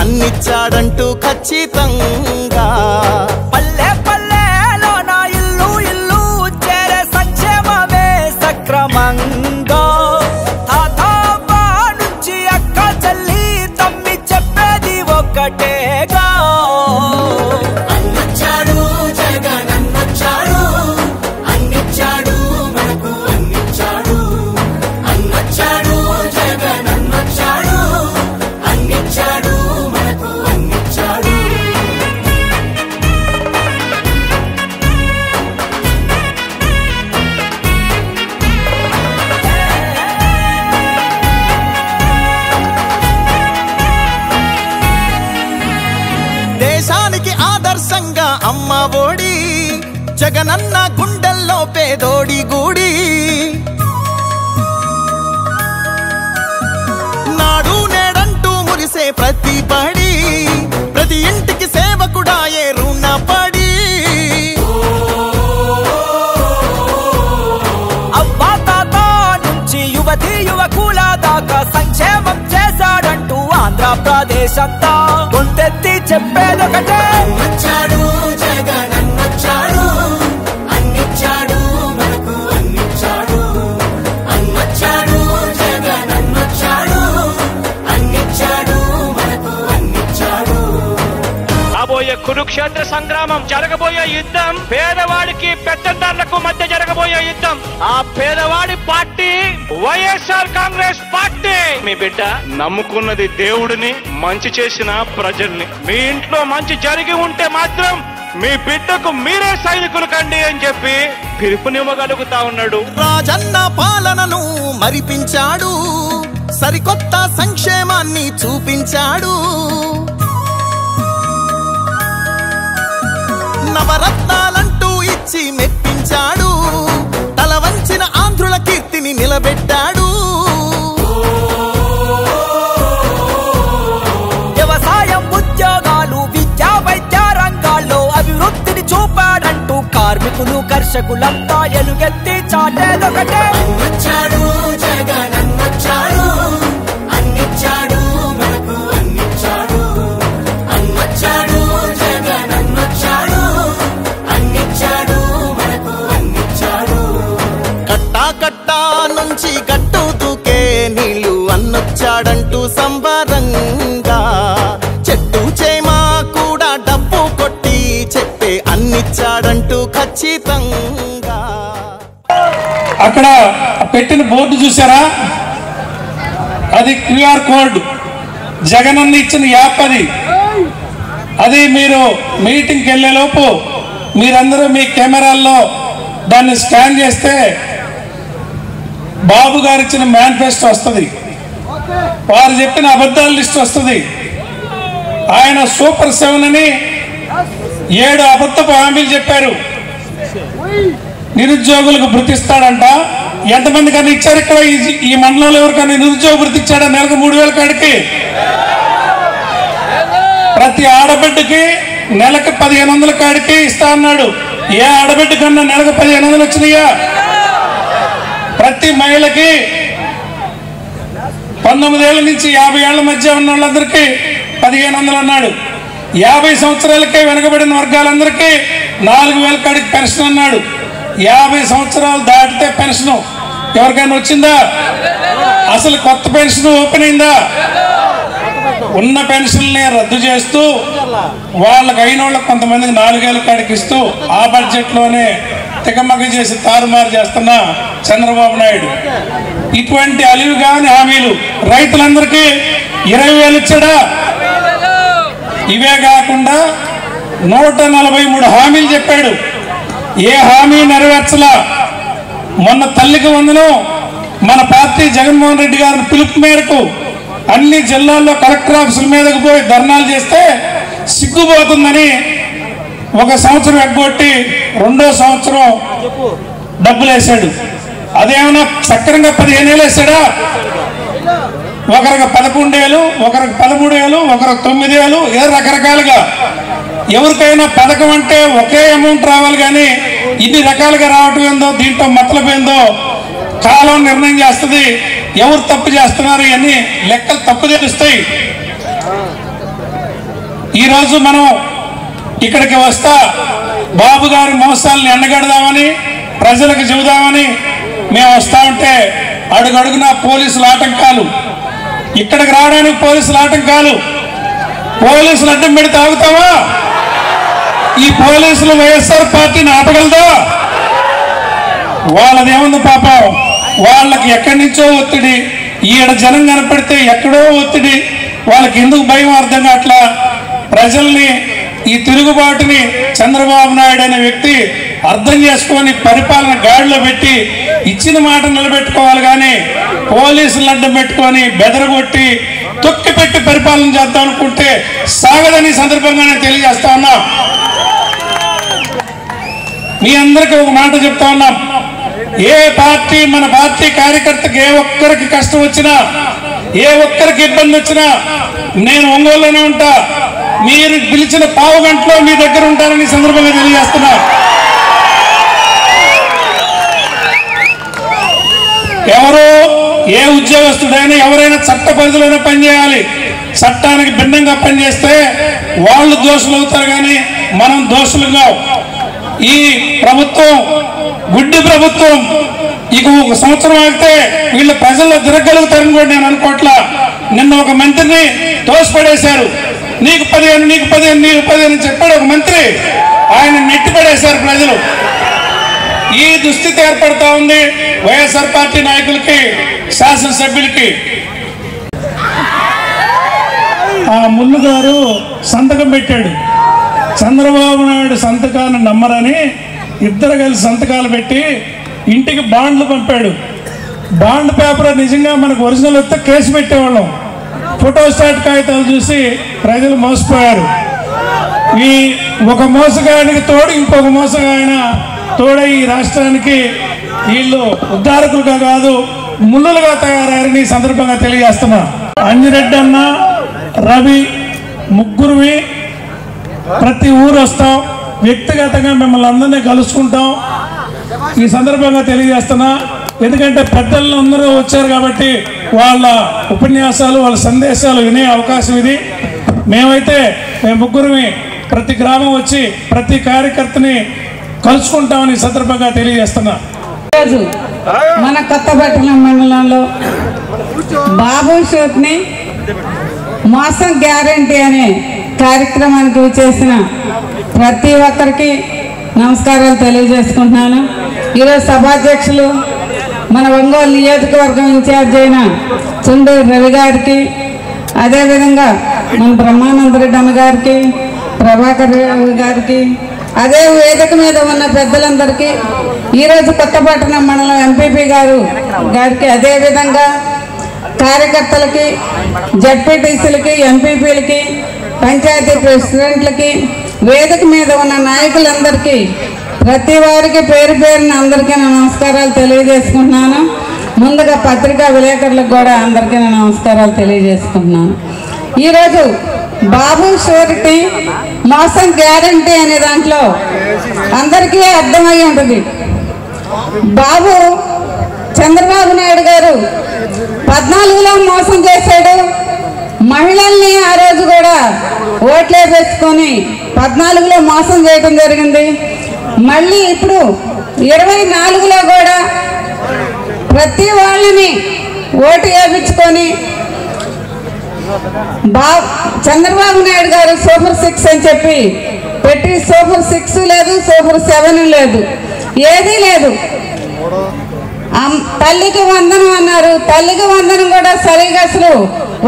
అన్నిచ్చాడంటూ ఖచ్చితంగా పల్లె పల్లెలో నా ఇల్లు ఇల్లు చేరే సంక్షేమమే సక్రమంగా తాతవ్వ నుంచి అక్క చెల్లి తమ్మి చెప్పేది ఒక్కటేగా అన్నచ్చాడు జగన్ అన్నచ్చాడు అన్నిచ్చాడు మనకు అన్నిచ్చాడు అన్నచ్చాడు జగన్ అన్నచ్చాడు అన్నిచ్చాడు మనకు అన్నిచ్చాడు దేశానికి ఆదర్శంగా అమ్మ ఒడి జగనన్న గుండెల్లో పేదోడి గుడి నాడు నేడంటూ మురిసే ప్రతి పడి ప్రతి ఇంటికి సేవకుడాయే రుణపడి అవ్వా తాత నుంచి యువతి యువకుల దాకా సంక్షేమం చేశాడంటూ ఆంధ్రప్రదేశ్ అంతా గొంతెత్తి చెప్పేదొకటే అన్నచ్చాడు జగన్ అన్నచ్చాడు అన్నిచ్చాడు మనకు అన్నిచ్చాడు అన్నచ్చాడు జగన్ అన్నచ్చాడు అన్నిచ్చాడు మనకు అన్నిచ్చాడు రాబోయే కురుక్షేత్ర సంగ్రామం జరగబోయే యుద్ధం పేదవాడికి పెద్దందారులకు మధ్య జరగబోయే యుద్ధం ఆ పేదవాడి పార్టీ వైఎస్ఆర్ కాంగ్రెస్ పార్టీ మీ బిడ్డ నమ్ముకున్నది దేవుడిని మంచి చేసిన ప్రజల్ని మీ ఇంట్లో మంచి జరిగి ఉంటే మాత్రం మీ బిడ్డకు మీరే సైనికులు కండి అని చెప్పి పిలుపునివ్వగలుగుతా ఉన్నాడు రాజన్న పాలనను మరిపించాడు సరికొత్త సంక్షేమాన్ని చూపించాడు నవరత్నాలంటూ ఇచ్చి మెప్పించాడు తల వంచిన ఆంధ్రుల కీర్తిని నిలబెట్టాడు వ్యవసాయం ఉద్యోగాలు విద్యా వైద్య రంగాల్లో అభివృద్ధిని చూపాడంటూ కార్మికులు కర్షకులంతా ఎలుగెత్తి చాటేదొకటే అన్నచ్చాడు జగన్ అన్నచ్చాడు అన్నిచ్చాడు మనకు అన్నిచ్చాడు అన్నచ్చాడు జగన్ అన్నచ్చాడు అన్నిచ్చాడు మనకు అన్నిచ్చాడు కట్టా కట్టా నుంచి గట్టు దూకే నీళ్లు అన్నొచ్చాడంటూ సంబరంగా చెట్టు చేమా కూడా డబ్బు కొట్టి చెప్పే అన్నిచ్చాడంటూ ఖచ్చితంగా అక్కడ పెట్టిన బోర్డు చూసారా అది క్యూఆర్ కోడ్ జగనన్న ఇచ్చిన యాప్ అది మీరు మీటింగ్కి వెళ్ళేలోపు మీరందరూ మీ కెమెరాల్లో దాన్ని స్కాన్ చేస్తే బాబు గారు ఇచ్చిన మేనిఫెస్టో వస్తుంది వారు చెప్పిన అబద్ధాల లిస్ట్ వస్తుంది ఆయన సూపర్ 7 అని 7 అబద్ధపు హామీలు చెప్పారు నిరుద్యోగులకు భృతి ఇస్తాడంట ఎంతమంది కన్నా ఇచ్చారు ఇక్కడ ఈ మండలంలో ఎవరికైనా నిరుద్యోగ భృతి ఇచ్చాడా నెలకు 3,000 కాడికి ప్రతి ఆడబిడ్డకి నెలకు 1,500 కాడికి ఇస్తా అన్నాడు ఏ ఆడబిడ్డ కన్నా నెలకు 1,500 వచ్చినాయా ప్రతి మహిళకి 19 ఏళ్ల నుంచి 50 ఏళ్ల మధ్య ఉన్న వాళ్ళందరికీ 1,500 అన్నాడు 50 సంవత్సరాలకే వెనుకబడిన వర్గాలందరికీ 4,000 కాడికి పెన్షన్ అన్నాడు 50 సంవత్సరాలు దాటితే పెన్షన్ ఎవరికైనా వచ్చిందా అసలు కొత్త పెన్షన్ ఓపెన్ అయిందా ఉన్న పెన్షన్ని రద్దు చేస్తూ వాళ్ళకి అయిన వాళ్ళకి కొంతమందికి 4,000 కాడికి ఇస్తూ ఆ బడ్జెట్లోనే తికమక చేసి తారుమారు చేస్తున్న చంద్రబాబు నాయుడు ఇటువంటి అలివి కాని హామీలు రైతులందరికీ 20,000 ఇచ్చాడా ఇవే కాకుండా 143 హామీలు చెప్పాడు ఏ హామీ నెరవేర్చలా మొన్న తల్లికి వందనం మన పార్టీ జగన్మోహన్ రెడ్డి గారి పిలుపు మేరకు అన్ని జిల్లాల్లో కలెక్టర్ ఆఫీసుల మీదకి పోయి ధర్నాలు చేస్తే సిగ్గుపోతుందని 1 సంవత్సరం ఎగ్గొట్టి 2వ సంవత్సరం డబ్బులు వేసాడు అదేమన్నా సక్రంగా 15 ఏళ్ళు వేసాడా ఒకరికి 11 ఏళ్ళు ఒకరికి 13 ఏళ్ళు ఒకరికి 9 ఏళ్ళు ఏదో రకరకాలుగా ఎవరికైనా పథకం అంటే ఒకే అమౌంట్ రావాలి కానీ ఇన్ని రకాలుగా రావటం ఏందో దీంట్లో మతలబు ఏందో కాలం నిర్ణయం చేస్తుంది ఎవరు తప్పు చేస్తున్నారు అని లెక్కలు తప్పు తెలుస్తాయి ఈరోజు మనం ఇక్కడికి వస్తా బాబు గారి మోసాలను ఎండగడదామని ప్రజలకు చెబుదామని మేము వస్తా ఉంటే అడుగడుగున పోలీసుల ఆటంకాలు, ఇక్కడికి రావడానికి పోలీసుల ఆటంకాలు. పోలీసులు అడ్డం పెడితే ఆగుతావా? ఈ పోలీసులు వైఎస్ఆర్ పార్టీని ఆపగలదా? వాళ్ళదేముంది పాపం, వాళ్ళకి ఎక్కడి నుంచో ఒత్తిడి, ఈడ జనం కనపడితే ఎక్కడో ఒత్తిడి, వాళ్ళకి ఎందుకు భయం అర్థం కావట్లా. ప్రజల్ని ఈ తిరుగుబాటుని చంద్రబాబు నాయుడు అనే వ్యక్తి అర్థం చేసుకొని పరిపాలన గాడిలో పెట్టి ఇచ్చిన మాట నిలబెట్టుకోవాలి, కానీ పోలీసులను అడ్డం పెట్టుకొని బెదరగొట్టి తొక్కి పెట్టి పరిపాలన చేద్దాం అనుకుంటే సాగదని సందర్భంగా నేను తెలియజేస్తా ఉన్నా. మీ అందరికీ ఒక మాట చెప్తా ఉన్నాం, ఏ పార్టీ మన పార్టీ కార్యకర్తకి ఏ ఒక్కరికి కష్టం వచ్చినా, ఏ ఒక్కరికి ఇబ్బంది వచ్చినా నేను ఒంగోలులోనే ఉంటా. మీరు పిలిచిన పావు గంటలో మీ దగ్గర ఉంటారని సందర్భంగా తెలియజేస్తున్నా. ఎవరు ఏ ఉద్యోగస్తుడైనా ఎవరైనా చట్ట పరిధిలోనే పనిచేయాలి. చట్టానికి భిన్నంగా పనిచేస్తే వాళ్ళు దోషులు అవుతారు, కానీ మనం దోషులుగా. ఈ ప్రభుత్వం గుడ్డి ప్రభుత్వం. ఇక ఒక సంవత్సరం ఆగితే వీళ్ళు ప్రజల్లో తిరగలుగుతారని కూడా నేను అనుకోవట్లా. నిన్న ఒక మంత్రిని తోసిపడేశారు. నీకు 15 నీకు 15 నీకు 15 చెప్పాడు ఒక మంత్రి, ఆయన నెట్టిపడేశారు ప్రజలు. ఈ దుస్థితి ఏర్పడతా ఉంది వైఎస్ఆర్ పార్టీ నాయకులకి, శాసనసభ్యులకి. ఆ ముల్లు గారు సంతకం పెట్టాడు, చంద్రబాబు నాయుడు సంతకాన్ని నమ్మరని ఇద్దరు కలిసి సంతకాలు పెట్టి ఇంటికి బాండ్లు పంపాడు. బాండ్ పేపర్ నిజంగా మనకు ఒరిజినల్ వస్తే కేసు పెట్టేవాళ్ళం. ఫోటోస్టాట్ కాగితాలు చూసి ప్రజలు మోసపోయారు. ఈ ఒక మోసగాయనికి తోడు ఇంకొక మోసగాయన తోడై ఈ రాష్ట్రానికి వీళ్ళు ఉద్ధారకులుగా కాదు ముళ్ళులుగా తయారయ్యారని ఈ సందర్భంగా తెలియజేస్తున్నా. అంజిరెడ్డి అన్న, రవి ముగ్గురువి ప్రతి ఊరు వస్తాం, వ్యక్తిగతంగా మిమ్మల్ని అందరినీ కలుసుకుంటాం. ఈ సందర్భంగా తెలియజేస్తున్నా, ఎందుకంటే పెద్దలు అందరూ వచ్చారు కాబట్టి వాళ్ళ ఉపన్యాసాలు, వాళ్ళ సందేశాలు వినే అవకాశం ఇది. మేమైతే మేము ముగ్గురిని ప్రతి గ్రామం వచ్చి ప్రతి కార్యకర్తని కలుసుకుంటామని ఈ సందర్భంగా తెలియజేస్తున్నా. ఈరోజు మన కొత్తపట్నం మండలంలో బాబు షూట్ని మోసం గ్యారంటీ అనే కార్యక్రమానికి చేసిన ప్రతి ఒక్కరికి నమస్కారాలు తెలియజేసుకుంటున్నాను. ఈరోజు సభాధ్యక్షులు మన ఒంగోలు నియోజకవర్గం ఇన్ఛార్జ్ అయిన చుండూరు రవి గారికి, అదేవిధంగా మన బ్రహ్మానందరెడ్డి అన్న గారికి, ప్రభాకర్ రావు గారికి, అదే వేదిక మీద ఉన్న పెద్దలందరికీ, ఈరోజు కొత్తపట్నం మండలం ఎంపీపీ గారికి, అదేవిధంగా కార్యకర్తలకి, జడ్పీటీసీలకి, ఎంపీపీలకి, పంచాయతీ ప్రెసిడెంట్లకి, వేదిక మీద ఉన్న నాయకులందరికీ, ప్రతి వారికి పేరు పేరున అందరికీ నమస్కారాలు తెలియజేసుకుంటున్నాను. ముందుగా పత్రికా విలేకరులకు కూడా అందరికీ నమస్కారాలు తెలియజేసుకుంటున్నాను. ఈరోజు బాబు షూరిటీ మోసం గ్యారంటీ అనే దాంట్లో అందరికీ అర్థమై ఉంటుంది. బాబు చంద్రబాబు నాయుడు గారు 14లో మోసం చేశాడు. మహిళల్ని ఆ రోజు కూడా ఓట్లే వేసుకొని 14లో మోసం చేయడం జరిగింది. మళ్ళీ ఇప్పుడు 24లో కూడా ప్రతి వాళ్ళని ఓటు వేయించుకొని చంద్రబాబు నాయుడు గారు సూపర్ 6 అని చెప్పి పెట్టి, సూపర్ 6 లేదు, సూపర్ 7 లేదు, ఏదీ లేదు. తల్లికి వందనం అన్నారు. తల్లికి వందనం కూడా సరిగా అసలు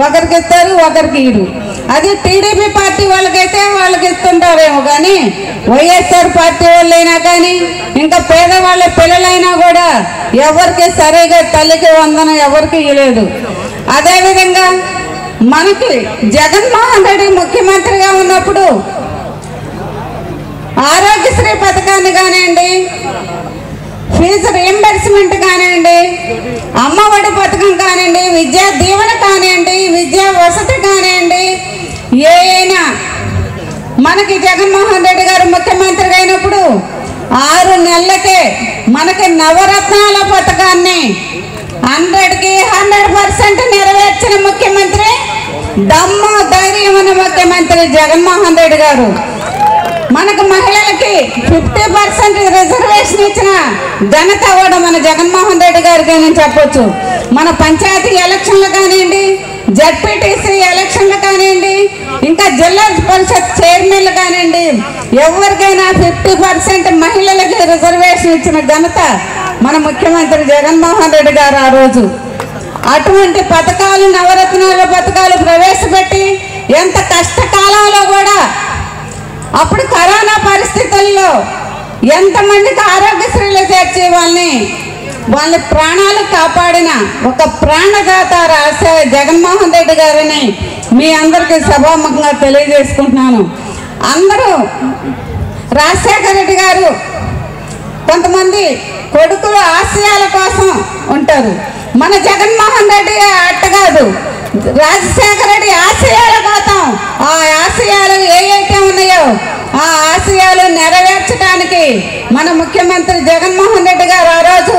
ఒకరికి ఇస్తారు, ఒకరికి ఇరు. అది టీడీపీ పార్టీ వాళ్ళకైతే వాళ్ళకి ఇస్తుంటారేమో, కానీ వైఎస్ఆర్ పార్టీ వాళ్ళైనా కానీ ఇంకా పేదవాళ్ళ పిల్లలైనా కూడా ఎవరికి సరిగా తల్లికి వందనం ఎవరికి ఇవ్వలేదు. అదేవిధంగా మనకి జగన్మోహన్ రెడ్డి ముఖ్యమంత్రిగా ఉన్నప్పుడు ఆరోగ్యశ్రీ పథకాన్ని కానివ్వండి, ఫీజు రీయింబర్స్మెంట్ కానివ్వండి, అమ్మఒడి పథకం కానివ్వండి, విద్యా దీవెన కానివ్వండి, విద్యా వసతి కానివ్వండి, ఏమైనా మనకి జగన్మోహన్ రెడ్డి గారు ముఖ్యమంత్రిగా అయినప్పుడు 6 నెలలకే మనకి నవరత్నాల పథకాన్ని 100కి 100% నెరవేర్చిన ముఖ్యమంత్రి దమ్ము ధైర్యం ఉన్న ముఖ్యమంత్రి జగన్మోహన్ రెడ్డి గారు. మనకు మహిళలకి 50% రిజర్వేషన్ ఇచ్చిన ఘనత కూడా మన జగన్మోహన్ రెడ్డి గారికి నేను చెప్పొచ్చు. మన పంచాయతీ ఎలక్షన్లు కానివ్వండి, జడ్పీటీసీ ఎలక్షన్లు కానివ్వండి, ఇంకా జిల్లా పరిషత్ చైర్మన్లు కానివ్వండి, ఎవరికైనా 50% మహిళలకి రిజర్వేషన్ ఇచ్చిన ఘనత మన ముఖ్యమంత్రి జగన్మోహన్ రెడ్డి గారు ఆ రోజు. అటువంటి పథకాలు, నవరత్నాల పథకాలు ప్రవేశపెట్టి ఎంత కష్టకాలంలో కూడా అప్పుడు కరోనా పరిస్థితుల్లో ఎంతమందికి ఆరోగ్యశ్రీలు చేర్చి వాళ్ళ ప్రాణాలు కాపాడిన ఒక ప్రాణదాత జగన్మోహన్ రెడ్డి గారిని మీ అందరికీ సభాముఖంగా తెలియజేసుకుంటున్నాను. అందరూ రాజశేఖర రెడ్డి గారు కొంతమంది కొడుకులు ఆశయాల కోసం ఉంటారు. మన జగన్మోహన్ రెడ్డి అట్ట కాదు, రాజశేఖర రెడ్డి ఆశయాల కోసం, ఆ ఆశయాలు ఏవైతే ఉన్నాయో ఆ ఆశయాలు నెరవేర్చడానికి మన ముఖ్యమంత్రి జగన్మోహన్ రెడ్డి గారు ఆ రోజు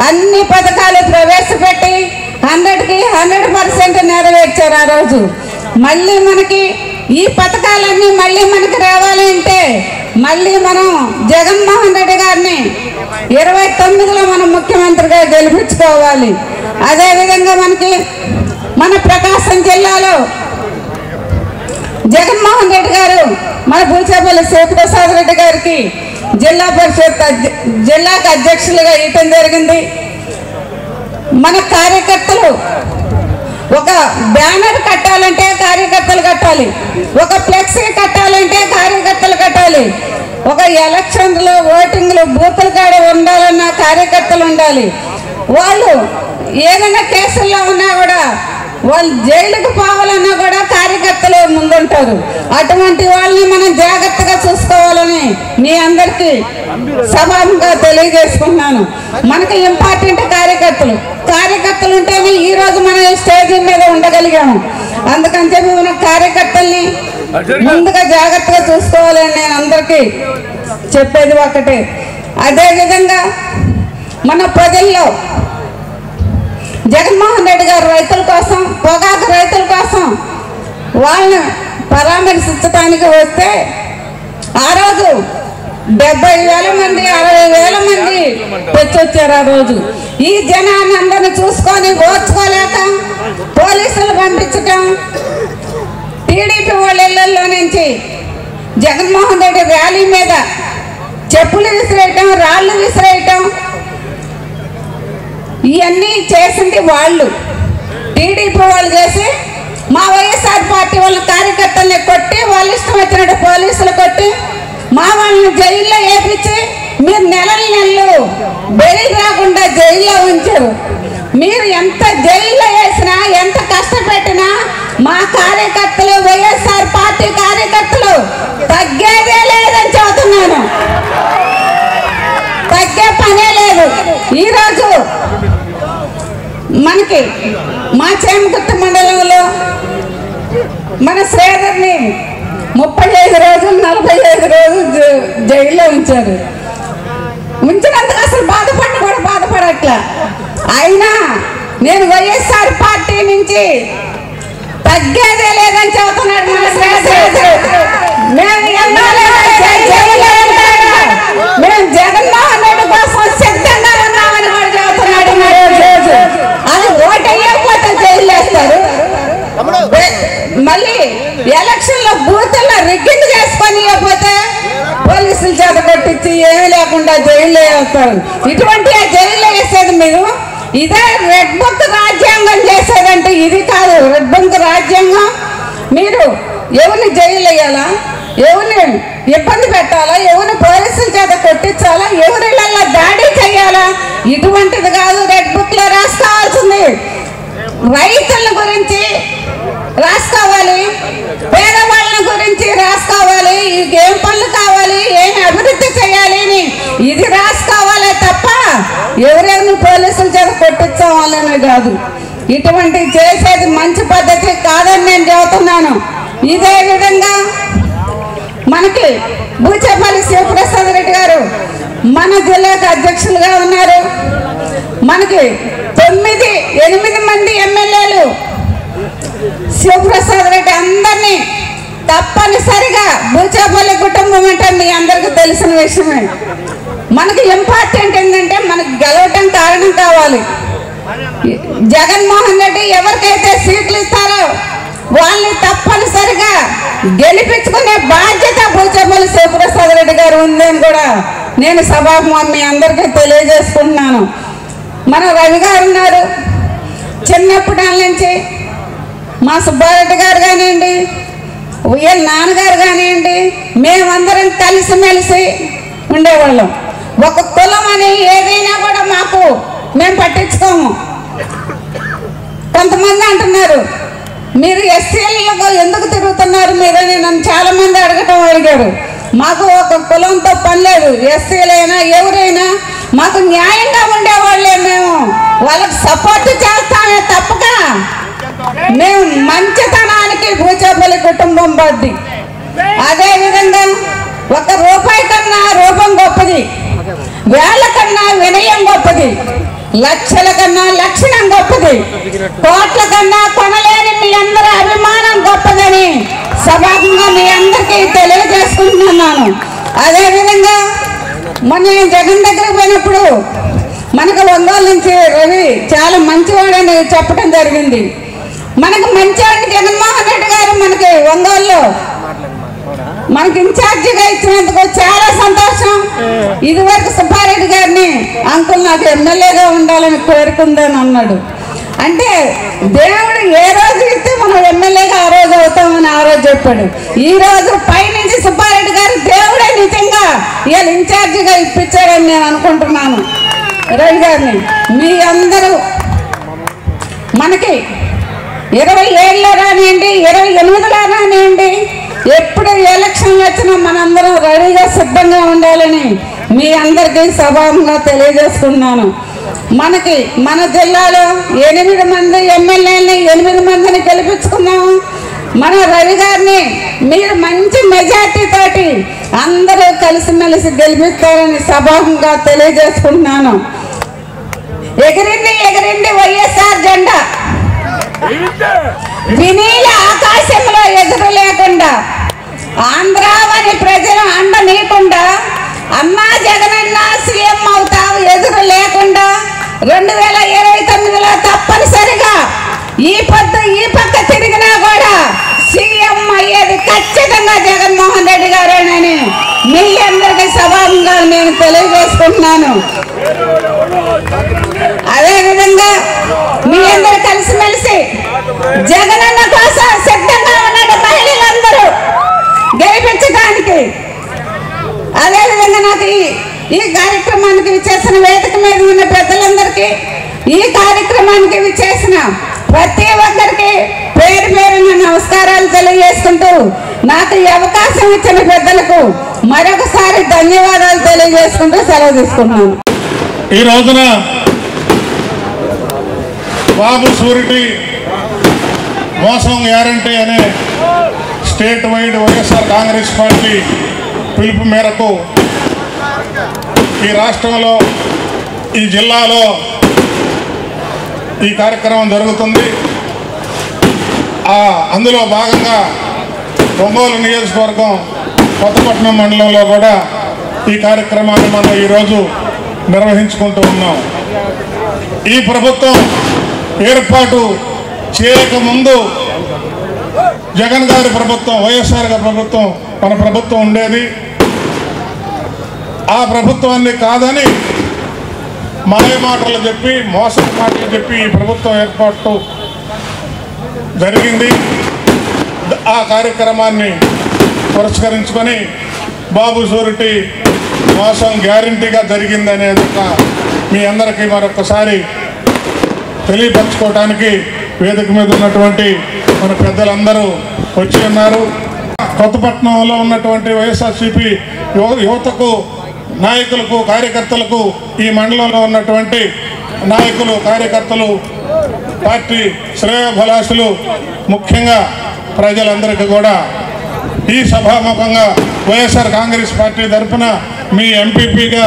అన్ని పథకాలు ప్రవేశపెట్టి 100కి 100% నెరవేర్చారు ఆ రోజు. మళ్ళీ మనకి ఈ పథకాలన్నీ మళ్ళీ మనకి రావాలి అంటే మళ్ళీ మనం జగన్మోహన్ రెడ్డి గారిని 29లో మనం ముఖ్యమంత్రిగా గెలిపించుకోవాలి. అదేవిధంగా మన ప్రకాశం జిల్లాలో జగన్మోహన్ రెడ్డి గారు మన బూచేపల్లి శివప్రసాద్ రెడ్డి గారికి జిల్లా పరిషత్ జిల్లాకు అధ్యక్షులుగా ఇవ్వటం జరిగింది. మన కార్యకర్తలు ఒక బ్యానర్ కట్టాలంటే కార్యకర్తలు కట్టాలి, ఒక ఫ్లెక్సీ కట్టాలంటే కార్యకర్తలు కట్టాలి, ఒక ఎలక్షన్లో ఓటింగ్లు బూతుల కాడ ఉండాలన్న కార్యకర్తలు ఉండాలి. వాళ్ళు ఏదైనా కేసుల్లో ఉన్నా కూడా వాళ్ళు జైలుకు పోవాలన్నా కూడా కార్యకర్తలు ముందుంటారు. అటువంటి వాళ్ళని మనం జాగ్రత్తగా చూసుకోవాలని మీ అందరికీ సభాముగా తెలియజేసుకుంటున్నాను. మనకి ఇంపార్టెంట్ కార్యకర్తలు ఉంటేనే ఈ రోజు మనం స్టేజ్ మీద ఉండగలిగాము. అందుకని చెప్పి మన కార్యకర్తల్ని ముందుగా జాగ్రత్తగా చూసుకోవాలని నేను అందరికీ చెప్పేది ఒకటే. అదేవిధంగా మన ప్రజల్లో జగన్మోహన్ రెడ్డి గారు రైతుల కోసం, పొగాకు రైతుల కోసం వాళ్ళని పరామర్శించడానికి వస్తే ఆ రోజు 70,000 మంది 60,000 మంది తెచ్చొచ్చారు ఆ రోజు. ఈ జనాన్ని అందరిని చూసుకొని ఓర్చుకోలేక పోలీసులు పంపించటం, టీడీపీ వాళ్ళ ఇళ్లలో నుంచి జగన్మోహన్ రెడ్డి ర్యాలీ మీద చెప్పులు విసిరేయటం, రాళ్ళు విసిరేయటం, ఇవన్నీ చేసింది వాళ్ళు. టీడీపీ వాళ్ళు చేసి మా వైఎస్ఆర్ పార్టీ వాళ్ళ కార్యకర్తల్ని కొట్టి, వాళ్ళు ఇష్టం వచ్చినట్టు పోలీసులు కొట్టి మా వాళ్ళని జైల్లో వేపించి మీరు నెలలు బెయిల్ రాకుండా జైల్లో ఉంచారు. మీరు ఎంత జైల్లో వేసినా, ఎంత కష్టపెట్టినా మా కార్యకర్తలు, వైఎస్ఆర్ పార్టీ కార్యకర్తలు తగ్గేదే లేదని చెబుతున్నాను. తగ్గే పనే లేదు. ఈరోజు మనకి మా చేమకుర్తి మండలంలో మన శ్రీధర్ని 35 రోజులు 45 రోజులు జైల్లో ఉంచారు. ఉంచినందుకు అసలు బాధపడట్లా. అయినా నేను వైఎస్ఆర్ పార్టీ నుంచి తగ్గేదే లేదని చెబుతున్నాడు మన శ్రీధర్. మేము జగన్మోహన్ రెడ్డి కోసం సిద్ధంగా ఉన్నామని కూడా చెబుతున్నాడు. అది ఓటు అయ్యకపోతే జైలు వేస్తారు. మళ్ళీ ఎలక్షన్లో బూతుల్లో రిగ్గింగ్ చేసుకొని ఇవ్వకపోతే పోలీసుల చేత కొట్టించి ఏమీ లేకుండా జైల్లో వేస్తారు. ఇటువంటి జైల్లో వేసేది మీరు. ఇదే రెడ్ బుక్ రాజ్యాంగం చేసేదంటే ఇది కాదు. రెడ్ బుక్ రాజ్యాంగం మీరు ఎవరిని జైలు వేయాలా, ఎవరిని ఇబ్బంది పెట్టాలా, ఎవరిని పోలీసుల చేత కొట్టించాలా, ఎవరిళ్ళల్లో దాడి చేయాలా, ఇటువంటిది కాదు. రెడ్ బుక్ లో రాసుకోవాల్సింది రైతుల గురించి రాసుకోవాలి, పేదవాళ్ళ గురించి రాసుకోవాలి, ఏం పనులు కావాలి, ఏం అభివృద్ధి చేయాలి అని ఇది రాసుకోవాలి తప్ప ఎవరెవరిని పోలీసుల చేత కొట్టించాలని కాదు. ఇటువంటి చేసేది మంచి పద్ధతి కాదని నేను చెబుతున్నాను. ఇదే విధంగా మనకి బూచేపల్లి శివప్రసాద్ రెడ్డి గారు మన జిల్లాకు అధ్యక్షులుగా ఉన్నారు. మనకి 9-8 మంది ఎమ్మెల్యేలు శివప్రసాద్ రెడ్డి అందరినీ తప్పనిసరిగా బూచాపల్లి కుటుంబం అంటే మీ అందరికీ తెలిసిన విషయమే. మనకి ఇంపార్టెంట్ ఏంటంటే మనకు గెలవటం కారణం కావాలి. జగన్మోహన్ రెడ్డి ఎవరికైతే సీట్లు ఇస్తారో వాళ్ళని తప్పనిసరిగా గెలిపించుకునే బాధ్యత బూచాపల్లి శివప్రసాద్ రెడ్డి గారు ఉందని కూడా నేను సభాముఖంగా మీ అందరికీ తెలియజేసుకుంటున్నాను. మన రవి గారు ఉన్నారు, చిన్నప్పటి నుంచి మా సుబ్బారెడ్డి గారు కానివ్వండి, వీళ్ళ నాన్నగారు కానివ్వండి, మేమందరం కలిసిమెలిసి ఉండేవాళ్ళం. ఒక కులం అని ఏదైనా కూడా మేము పట్టించుకోము. కొంతమంది అంటున్నారు మీరు ఎస్సీలకు ఎందుకు తిరుగుతున్నారు మీరని నన్ను చాలా మంది అడిగారు. మాకు ఒక కులంతో పని లేదు. ఎస్సీలైనా ఎవరైనా మాకు న్యాయంగా ఉండేవాళ్ళే. మేము వాళ్ళకి సపోర్ట్ చేస్తామే తప్పక మేము మంచితనానికి బూచాపల్లి కుటుంబం బద్ది. అదేవిధంగా ఒక రూపాయి కన్నా రూపం గొప్పది, వేల కన్నా వినయం గొప్పది, లక్షల కన్నా లక్షణం గొప్పది, కోట్ల కన్నా కొనలేని మీ అందరి అభిమానం గొప్పదని సభాముఖంగా మీ అందరికీ తెలియజేసుకుంటున్నాను. అదేవిధంగా మొన్న జగన్ దగ్గరకు పోయినప్పుడు మనకు ఒంగోలు నుంచి రవి చాలా మంచివాడని చెప్పడం జరిగింది. మనకు మంచివాడిని జగన్మోహన్ రెడ్డి గారు మనకి ఒంగోలులో మనకి ఇన్ఛార్జిగా ఇచ్చినందుకు చాలా సంతోషం. ఇదివరకు సుబ్బారెడ్డి గారిని అంకుల్ నాకు ఎమ్మెల్యేగా ఉండాలని కోరుకుందని అన్నాడు. అంటే దేవుడు ఏ రోజు ఇస్తే మనం ఎమ్మెల్యేగా ఆ రోజు అవుతామని ఆ రోజు చెప్పాడు. ఈ రోజు పైనుంచి సుబ్బారెడ్డి గారు దేవుడే నిజంగా వీళ్ళు ఇన్ఛార్జిగా ఇప్పించాడని నేను అనుకుంటున్నాను. రవి గారిని మీ అందరూ మనకి 27లో రానివ్వండి, 28లో రానివ్వండి, ఎప్పుడు ఎలక్షన్ వచ్చినా మనందరం రెడీగా సిద్ధంగా ఉండాలని మీ అందరికీ సభాముఖంగా తెలియజేసుకున్నాను. మన జిల్లాలో 8 మంది ఎమ్మెల్యేలని 8 మందిని గెలిపించుకున్నాము. మన రవి గారిని మీరు మంచి మెజార్టీ తోటి అందరూ కలిసిమెలిసి గెలిపిస్తారని సభాముఖంగా తెలియజేసుకుంటున్నాను. ఎగిరింది వైఎస్ఆర్ జెండా వినీల ఆకాశంలో ఎదురు లేకుండా, ఆంధ్రావని ప్రజలు అండ నీకుండా, అన్నా జగనన్న సీఎం అవుతావు ఎదురు లేకుండా 2029లో తప్పనిసరిగా ఈ పక్క తిరిగినా కూడా సీఎం అయ్యేది ఖచ్చితంగా జగన్మోహన్ రెడ్డి గారేనని మీ అందరికీ సభాముఖంగా నేను తెలియజేసుకుంటున్నాను. అదేవిధంగా మీ అందరూ కలిసిమెలిసి జగనన్న కోసం సిద్ధంగా ఉన్న మహిళలందరూ గెలిపించడానికి, అదేవిధంగా నాకు ఈ కార్యక్రమానికి విచ్చేసిన వేదిక మీద ఉన్న పెద్దలందరికీ, ఈ కార్యక్రమానికి విచ్చేసిన ప్రతి ఒక్కరికి పేరు పేరున నమస్కారాలు తెలియజేసుకుంటూ నాకు ఈ అవకాశం ఇచ్చిన పెద్దలకు మరొకసారి ధన్యవాదాలు తెలియజేసుకుంటూ సెలవు తీసుకుంటున్నాను. ఈ రోజున బాబు షూరిటీ మోసం గ్యారంటీ అనే state wide YSR Congress party పిలుపు మేరకు ఈ రాష్ట్రంలో ఈ జిల్లాలో ఈ కార్యక్రమం జరుగుతుంది. అందులో భాగంగా ఒంగోలు నియోజకవర్గం కొత్తపట్నం మండలంలో కూడా ఈ కార్యక్రమాన్ని మనం ఈరోజు నిర్వహించుకుంటూ ఉన్నాం. ఈ ప్రభుత్వం ఏర్పాటు చేయకముందు జగన్ గారి ప్రభుత్వం, వైఎస్ఆర్ గారి ప్రభుత్వం, మన ప్రభుత్వం ఉండేది. ఆ ప్రభుత్వాన్ని కాదని మాయ మాటలు చెప్పి, మోసం మాటలు చెప్పి ఈ ప్రభుత్వం ఏర్పాటు జరిగింది. ఆ కార్యక్రమాన్ని పురస్కరించుకొని బాబు షూరిటీ మోసం గ్యారంటీగా జరిగిందనేది మీ అందరికీ మరొకసారి తెలియపరచుకోవడానికి వేదిక మీద ఉన్నటువంటి మన పెద్దలందరూ వచ్చి ఉన్నారు. కొత్తపట్నంలో ఉన్నటువంటి వైఎస్ఆర్సీపీ యువతకు, నాయకులకు, కార్యకర్తలకు, ఈ మండలంలో ఉన్నటువంటి నాయకులు, కార్యకర్తలు, పార్టీ శ్రేయోభిలాషులు, ముఖ్యంగా ప్రజలందరికీ కూడా ఈ సభాముఖంగా వైఎస్ఆర్ కాంగ్రెస్ పార్టీ తరఫున మీ ఎంపీపీగా,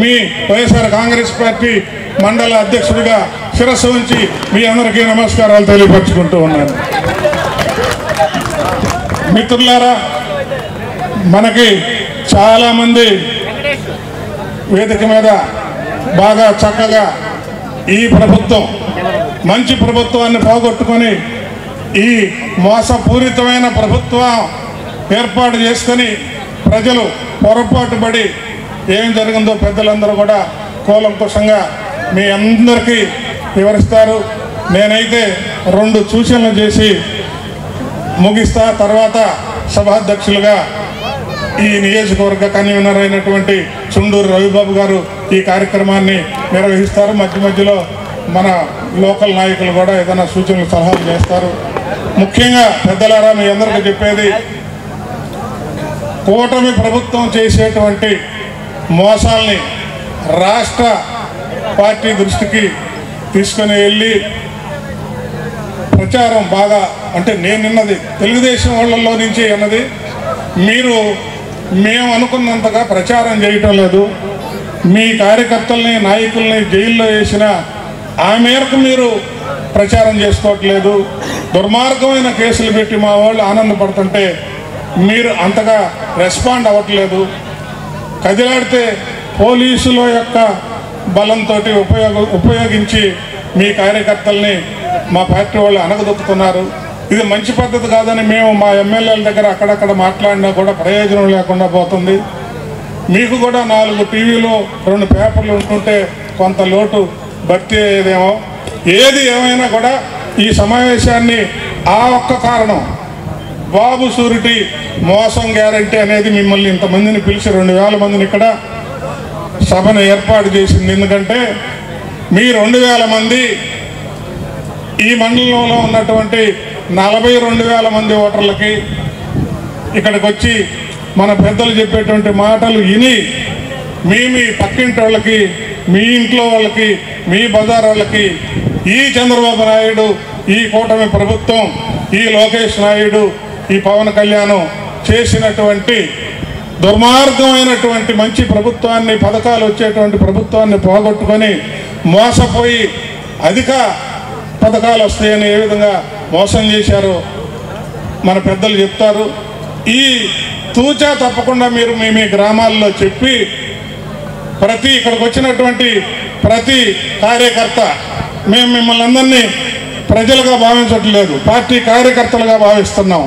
మీ వైఎస్ఆర్ కాంగ్రెస్ పార్టీ మండల అధ్యక్షుడిగా శిరస్సు ఉంచి మీ అందరికీ నమస్కారాలు తెలియపరుచుకుంటూ ఉన్నాను. మిత్రులారా, మనకి చాలామంది వేదిక మీద బాగా చక్కగా ఈ ప్రభుత్వం మంచి ప్రభుత్వాన్ని పోగొట్టుకొని ఈ మోసపూరితమైన ప్రభుత్వం ఏర్పాటు చేసుకొని ప్రజలు పొరపాటు పడి ఏం జరిగిందో పెద్దలందరూ కూడా కూలంకుషంగా మీ అందరికీ వివరిస్తారు. నేనైతే 2 సూచనలు చేసి ముగిస్తా. తర్వాత సభాధ్యక్షులుగా ఈ నియోజకవర్గ కన్వీనర్ అయినటువంటి చుండూరు రవిబాబు గారు ఈ కార్యక్రమాన్ని నిర్వహిస్తారు. మధ్య మధ్యలో మన లోకల్ నాయకులు కూడా ఏదైనా సూచనలు సలహాలు చేస్తారు. ముఖ్యంగా పెద్దలారా, మీ అందరికీ చెప్పేది, కూటమి ప్రభుత్వం చేసేటువంటి మోసాల్ని రాష్ట్ర పార్టీ దృష్టికి తీసుకుని వెళ్ళి ప్రచారం బాగా, అంటే నేను నిన్నది తెలుగుదేశం వాళ్ళలో నుంచి అన్నది, మేము అనుకున్నంతగా ప్రచారం చేయటం లేదు. మీ కార్యకర్తల్ని నాయకుల్ని జైల్లో వేసిన ఆ మేరకు మీరు ప్రచారం చేసుకోవట్లేదు. దుర్మార్గమైన కేసులు పెట్టి మా వాళ్ళు ఆనందపడుతుంటే మీరు అంతగా రెస్పాండ్ అవ్వట్లేదు. కదిలాడితే పోలీసుల యొక్క బలంతో ఉపయోగించి మీ కార్యకర్తల్ని మా పార్టీ వాళ్ళు అనగదొక్కుతున్నారు. ఇది మంచి పద్ధతి కాదని మేము మా ఎమ్మెల్యేల దగ్గర అక్కడక్కడ మాట్లాడినా కూడా ప్రయోజనం లేకుండా పోతుంది. మీకు కూడా 4 టీవీలు 2 పేపర్లు ఉంటుంటే కొంత లోటు భర్తీ అయ్యేదేమో. ఏది ఏమైనా కూడా ఈ సమావేశాన్ని ఆ ఒక్క కారణం, బాబు షూరిటీ మోసం గ్యారంటీ అనేది మిమ్మల్ని ఇంతమందిని పిలిచి 2000 మందిని ఇక్కడ సభను ఏర్పాటు చేసింది. ఎందుకంటే మీ 2000 మంది ఈ మండలంలో ఉన్నటువంటి 42,000 మంది ఓటర్లకి ఇక్కడికి వచ్చి మన పెద్దలు చెప్పేటువంటి మాటలు విని మీ పక్కింటి వాళ్ళకి, మీ ఇంట్లో వాళ్ళకి, మీ బజార్ వాళ్ళకి ఈ చంద్రబాబు నాయుడు, ఈ కూటమి ప్రభుత్వం, ఈ లోకేష్ నాయుడు, ఈ పవన్ కళ్యాణ్ చేసినటువంటి దుర్మార్గమైనటువంటి మంచి ప్రభుత్వాన్ని, పథకాలు వచ్చేటువంటి ప్రభుత్వాన్ని పోగొట్టుకొని మోసపోయి అధిక పథకాలు వస్తాయని ఏ విధంగా మోసం చేశారో మన పెద్దలు చెప్తారు. ఈ తూచా తప్పకుండా మీరు మీ గ్రామాల్లో చెప్పి ఇక్కడికి వచ్చినటువంటి ప్రతి కార్యకర్త, మేము మిమ్మల్ని అందరినీ ప్రజలుగా భావించట్లేదు, పార్టీ కార్యకర్తలుగా భావిస్తున్నాం.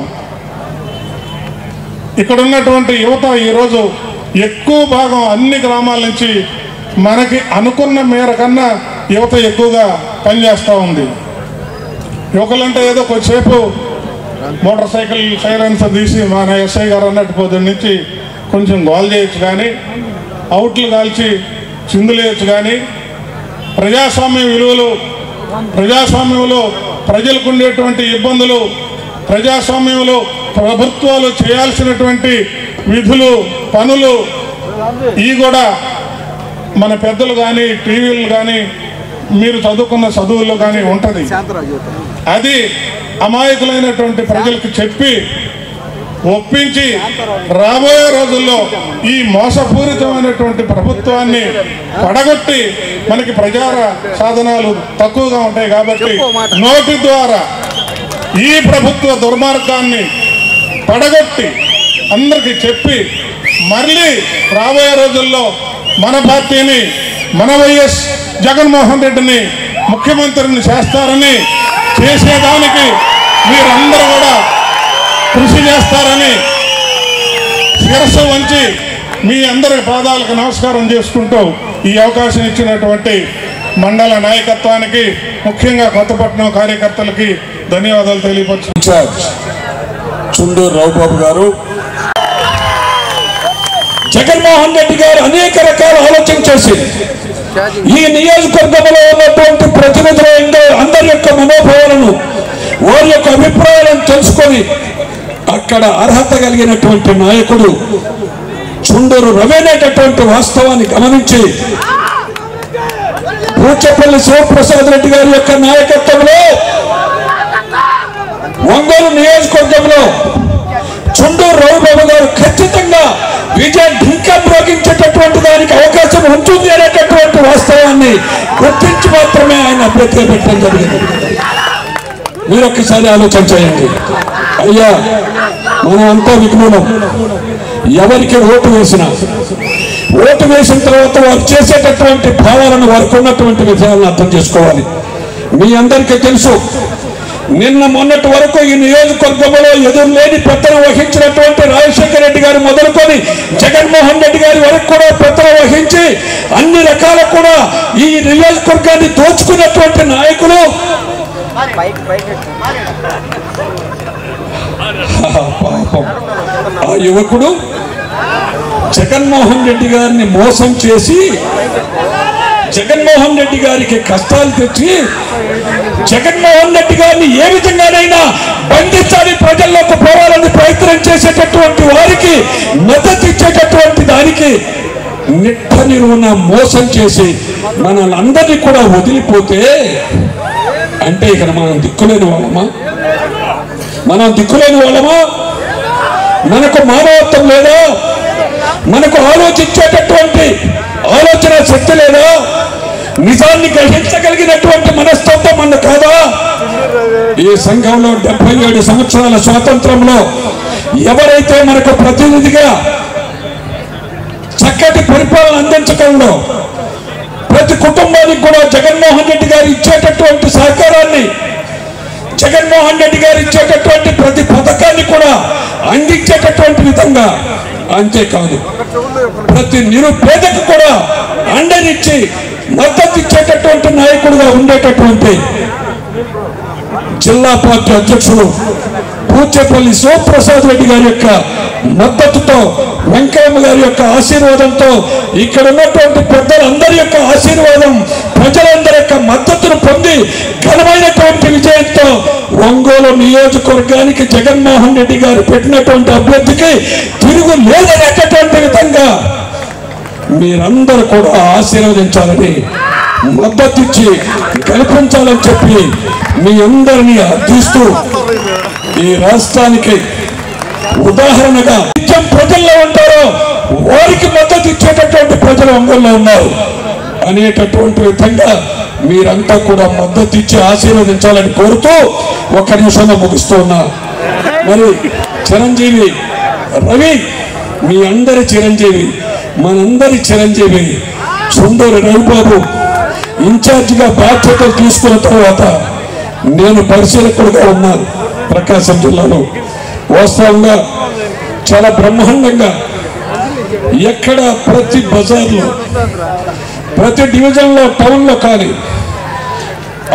ఇక్కడ ఉన్నటువంటి యువత ఈరోజు ఎక్కువ భాగం అన్ని గ్రామాల నుంచి మనకి అనుకున్న మేర కన్నా యువత ఎక్కువగా పనిచేస్తూ ఉంది. యువకులంటే ఏదో కొద్దిసేపు మోటార్ సైకిల్ సైలెన్సర్ తీసి మన ఎస్ఐ గారు అన్నట్టు పొద్దున్న నుంచి కొంచెం గోల్ చేయొచ్చు, కానీ అవుట్లు కాల్చి చిందులేయచ్చు, కానీ ప్రజాస్వామ్య విలువలు, ప్రజాస్వామ్యంలో ప్రజలకు ఉండేటువంటి ఇబ్బందులు, ప్రజాస్వామ్యంలో ప్రభుత్వాలు చేయాల్సినటువంటి విధులు, పనులు ఇవి కూడా మన పెద్దలు కానీ, టీవీలు కానీ, మీరు చదువుకున్న చదువుల్లో కానీ ఉంటుంది. అది అమాయకులైనటువంటి ప్రజలకు చెప్పి ఒప్పించి రాబోయే రోజుల్లో ఈ మోసపూరితమైనటువంటి ప్రభుత్వాన్ని పడగొట్టి, మనకి ప్రచార సాధనాలు తక్కువగా ఉంటాయి కాబట్టి నోటి ద్వారా ఈ ప్రభుత్వ దుర్మార్గాన్ని పడగొట్టి అందరికీ చెప్పి మళ్ళీ రాబోయే రోజుల్లో మన పార్టీని, మన వైఎస్ జగన్మోహన్ రెడ్డిని ముఖ్యమంత్రిని చేస్తారని, చేసేదానికి మీరందరూ కూడా కృషి చేస్తారని శిరస్సు వంచి మీ అందరి పాదాలకు నమస్కారం చేసుకుంటూ ఈ అవకాశం ఇచ్చినటువంటి మండల నాయకత్వానికి, ముఖ్యంగా కొత్తపట్నం కార్యకర్తలకి ధన్యవాదాలు తెలియపరుచుకుంటారు. చుండూరు రవిబాబు గారు, జగన్మోహన్ రెడ్డి గారు అనేక రకాల ఆలోచన చేసి ఈ నియోజకవర్గంలో ఉన్నటువంటి ప్రతినిధులు అందరి యొక్క మనోభావాలను, వారి యొక్క అభిప్రాయాలను తెలుసుకొని అక్కడ అర్హత కలిగినటువంటి నాయకుడు చుండూరు రవి అనేటటువంటి వాస్తవాన్ని గమనించి పూచపల్లి శివప్రసాద్ రెడ్డి గారి యొక్క నాయకత్వంలో ఒంగోలు నియోజకవర్గంలో చుండూరు రవిబాబు గారు ఖచ్చితంగా విజయం ఇంకా మ్రోగించేటటువంటి దానికి అవకాశం ఉంటుంది అనేటటువంటి వాస్తవాన్ని గుర్తించి మాత్రమే ఆయన అభ్యర్థిగా పెట్టడం జరిగింది. మీరు ఒక్కసారి ఆలోచన చేయండి. అయ్యా, మనం అంతా విఘ్నం. ఎవరికి ఓటు వేసిన తర్వాత వారు చేసేటటువంటి భావాలను వారికి ఉన్నటువంటి విషయాలను అర్థం చేసుకోవాలి. మీ అందరికీ తెలుసు, నిన్న మొన్నటి వరకు ఈ నియోజకవర్గంలో ఎదురులేని పెత్తనం వహించినటువంటి రాజశేఖర రెడ్డి గారు మొదలుకొని జగన్మోహన్ రెడ్డి గారి వరకు కూడా పెత్తనం వహించి అన్ని రకాల కూడా ఈ నియోజకవర్గాన్ని దోచుకున్నటువంటి నాయకులు పాపం ఆ యువకుడు జగన్మోహన్ రెడ్డి గారిని మోసం చేసి జగన్మోహన్ రెడ్డి గారికి కష్టాలు తెచ్చి జగన్మోహన్ రెడ్డి గారిని ఏ విధంగానైనా బంధించాలి, ప్రజల్లోకి పోవాలని ప్రయత్నం చేసేటటువంటి వారికి మద్దతు ఇచ్చేటటువంటి దానికి నిట్ట నిలువున మోసం చేసి మనల్ని అందరినీ కూడా వదిలిపోతే అంటే ఇక్కడ మనం దిక్కులేని వాళ్ళమా? మనకు మానవత్వం లేదా? మనకు ఆలోచించేటటువంటి ఆలోచన శక్తి లేదా? నిజాన్ని గ్రహించగలిగినటువంటి మనస్తత్వం మన కాదా? ఈ సంఘంలో 77 సంవత్సరాల స్వాతంత్రంలో ఎవరైతే మనకు ప్రతినిధిగా చక్కటి పరిపాలన అందించగలడో, ప్రతి కుటుంబానికి కూడా జగన్మోహన్ రెడ్డి గారు ఇచ్చేటటువంటి సహకారాన్ని, జగన్మోహన్ రెడ్డి గారు ఇచ్చేటటువంటి ప్రతి పథకాన్ని కూడా అందించేటటువంటి విధంగా, అంతేకాదు ప్రతి నిరుపేదకు కూడా అండనిచ్చి మద్దతు ఇచ్చేటటువంటి నాయకుడుగా ఉండేటటువంటి జిల్లా పార్టీ అధ్యక్షుడు పూచేపల్లి శివప్రసాద్ రెడ్డి గారి యొక్క మద్దతుతో, వెంకయ్య గారి యొక్క ఆశీర్వాదంతో, ఇక్కడ ఉన్నటువంటి పెద్దలందరి యొక్క ఆశీర్వాదం, ప్రజలందరి యొక్క మద్దతును పొంది ఘనమైనటువంటి విజయంతో ఒంగోలు నియోజకవర్గానికి జగన్మోహన్ రెడ్డి గారు పెట్టినటువంటి అభ్యర్థికి తిరుగు లేదనేటటువంటి విధంగా మీరందరూ కూడా ఆశీర్వదించాలని, మద్దతిచ్చి గెలిపించాలని చెప్పి మీ అందరినీ అర్థిస్తూ ఈ రాష్ట్రానికి ఉదాహరణగా నిత్యం ప్రజల్లో ఉంటారో వారికి మద్దతు ఇచ్చేటటువంటి ప్రజలు ఒంగోలులో ఉన్నారు అనేటటువంటి విధంగా మీరంతా కూడా మద్దతు ఇచ్చి ఆశీర్వదించాలని కోరుతూ ఒక్క నిమిషంలో ముగిస్తూ ఉన్నా. మరి చిరంజీవి రవి, మీ అందరి చిరంజీవి, మనందరి చిరంజీవి సుందూరి రవిబాబు ఇన్ఛార్జిగా బాధ్యతలు తీసుకున్న తర్వాత నేను పరిశీలకుడుగా ఉన్నాను ప్రకాశం జిల్లాలో. వాస్తవంగా చాలా బ్రహ్మాండంగా ఎక్కడ ప్రతి బజార్లో, ప్రతి డివిజన్లో, టౌన్లో కానీ,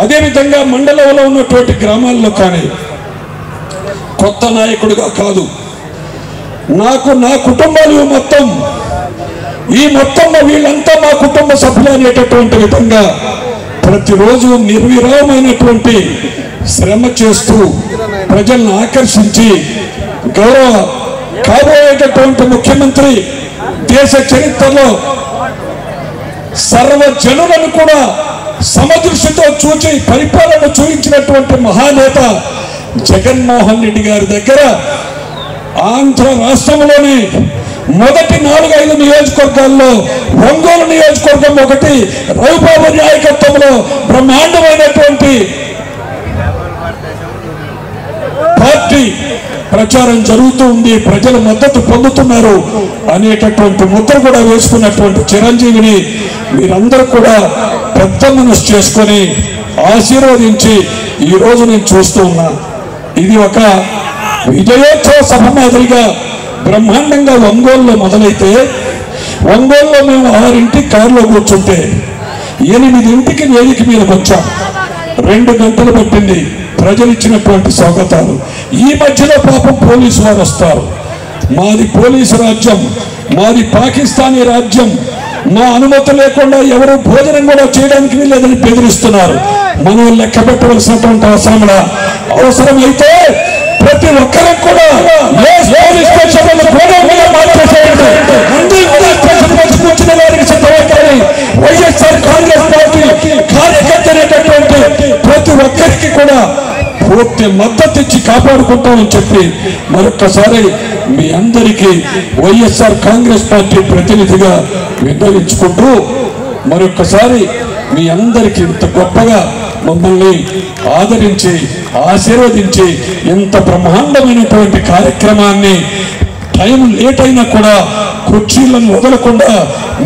అదేవిధంగా మండలంలో ఉన్నటువంటి గ్రామాల్లో కానీ కొత్త నాయకుడిగా కాదు, నాకు నా కుటుంబాలు మొత్తం ఈ మొత్తంలో వీళ్ళంతా మా కుటుంబ సభ్యులు అనేటటువంటి విధంగా ప్రతిరోజు నిర్విరామైనటువంటి శ్రమ చేస్తూ ప్రజలను ఆకర్షించి గౌరవ కాబోయేటటువంటి ముఖ్యమంత్రి దేశ చరిత్రలో సర్వజనులను కూడా సమదృష్టితో చూచి పరిపాలన చూపించినటువంటి మహానేత జగన్మోహన్ రెడ్డి గారి దగ్గర ఆంధ్ర రాష్ట్రంలోని మొదటి 4-5 నియోజకవర్గాల్లో ఒంగోలు నియోజకవర్గం ఒకటి రవిబాబు నాయకత్వంలో బ్రహ్మాండమైనటువంటి పార్టీ ప్రచారం జరుగుతూ ఉంది, ప్రజల మద్దతు పొందుతున్నారు అనేటటువంటి ముద్ర కూడా వేసుకున్నటువంటి చిరంజీవిని మీరందరూ కూడా పెద్ద మనసు చేసుకొని ఆశీర్వదించి ఈ రోజు నేను చూస్తూ ఉన్నా. ఇది ఒక విజయోత్సవ సభ మాదిరిగా బ్రహ్మాండంగా ఒంగోలులో మొదలైతే, ఒంగోలులో మేము 6 కారులో కూర్చుంటే 8 వేదిక మీదకి వచ్చాం. 2 గంటలు పట్టింది ప్రజలు ఇచ్చినటువంటి స్వాగతాలు. ఈ మధ్యలో పాపం పోలీసు వారు వస్తారు. మాది పోలీసు రాజ్యం, మాది పాకిస్తానీ రాజ్యం, మా అనుమతి లేకుండా ఎవరు భోజనం కూడా చేయడానికి వీల్లేదని బెదిరిస్తున్నారు. మనం లెక్క పెట్టవలసినటువంటి అవసరమైతే ప్రతి ఒక్కరికి కూడా పోలీస్ స్టేషన్ కూర్చున్న వారికి సిద్ధమవుతాయి. వైఎస్ఆర్ కాంగ్రెస్ పార్టీ కార్యకర్త అనేటటువంటి ప్రతి ఒక్కరికి కూడా పూర్తి అవసరమైతే మద్దతు ఇచ్చి కాపాడుకుంటామని చెప్పి మరొక్కసారి మీ అందరికీ వైఎస్ఆర్ కాంగ్రెస్ పార్టీ ప్రతినిధిగా విన్నవించుకుంటూ మరొక్కసారి మీ అందరికీ ఇంత గొప్పగా మమ్మల్ని ఆదరించి ఆశీర్వదించి ఇంత బ్రహ్మాండమైనటువంటి కార్యక్రమాన్ని టైం లేట్ అయినా కూడా కుర్చీలను వదలకుండా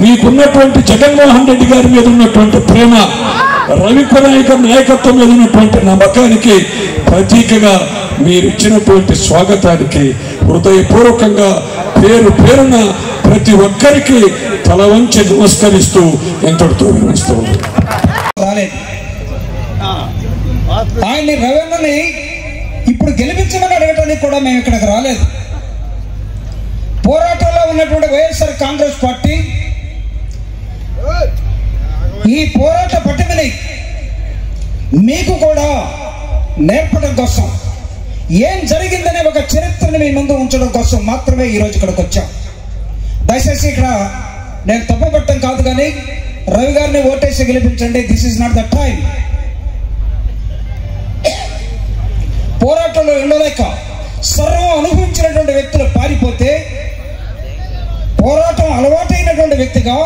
మీకున్నటువంటి జగన్మోహన్ రెడ్డి గారి మీద ఉన్నటువంటి ప్రేమ, రవికునాయక నాయకత్వం మీద ఉన్నటువంటి నమ్మకానికి ప్రతీకగా మీరు ఇచ్చినటువంటి స్వాగతానికి హృదయపూర్వకంగా పేరు పేరున ప్రతి ఒక్కరికి తల వంచి నమస్కరిస్తూ ఎంతటితో వినిస్తూ రాలేదు. ఆయన్ని రవీంద్రని ఇప్పుడు గెలిపించమని అడగటానికి కూడా మేము ఇక్కడికి రాలేదు. పోరాటంలో ఉన్నటువంటి వైఎస్ఆర్ కాంగ్రెస్ పార్టీ ఈ పోరాట పటిమని మీకు కూడా నేర్పడం కోసం, ఏం జరిగిందనే ఒక చరిత్రని మీ ముందు ఉంచడం కోసం మాత్రమే ఈరోజు ఇక్కడికి వచ్చాం. దయచేసి ఇక్కడ నేను తప్పుపట్టడం కాదు, కానీ రవి గారిని ఓటేసి గెలిపించండి. This is not the time. పోరాటంలో ఉండలేక సర్వం అనుభవించినటువంటి వ్యక్తులు పారిపోతే, పోరాటం అలవాటైనటువంటి వ్యక్తిగా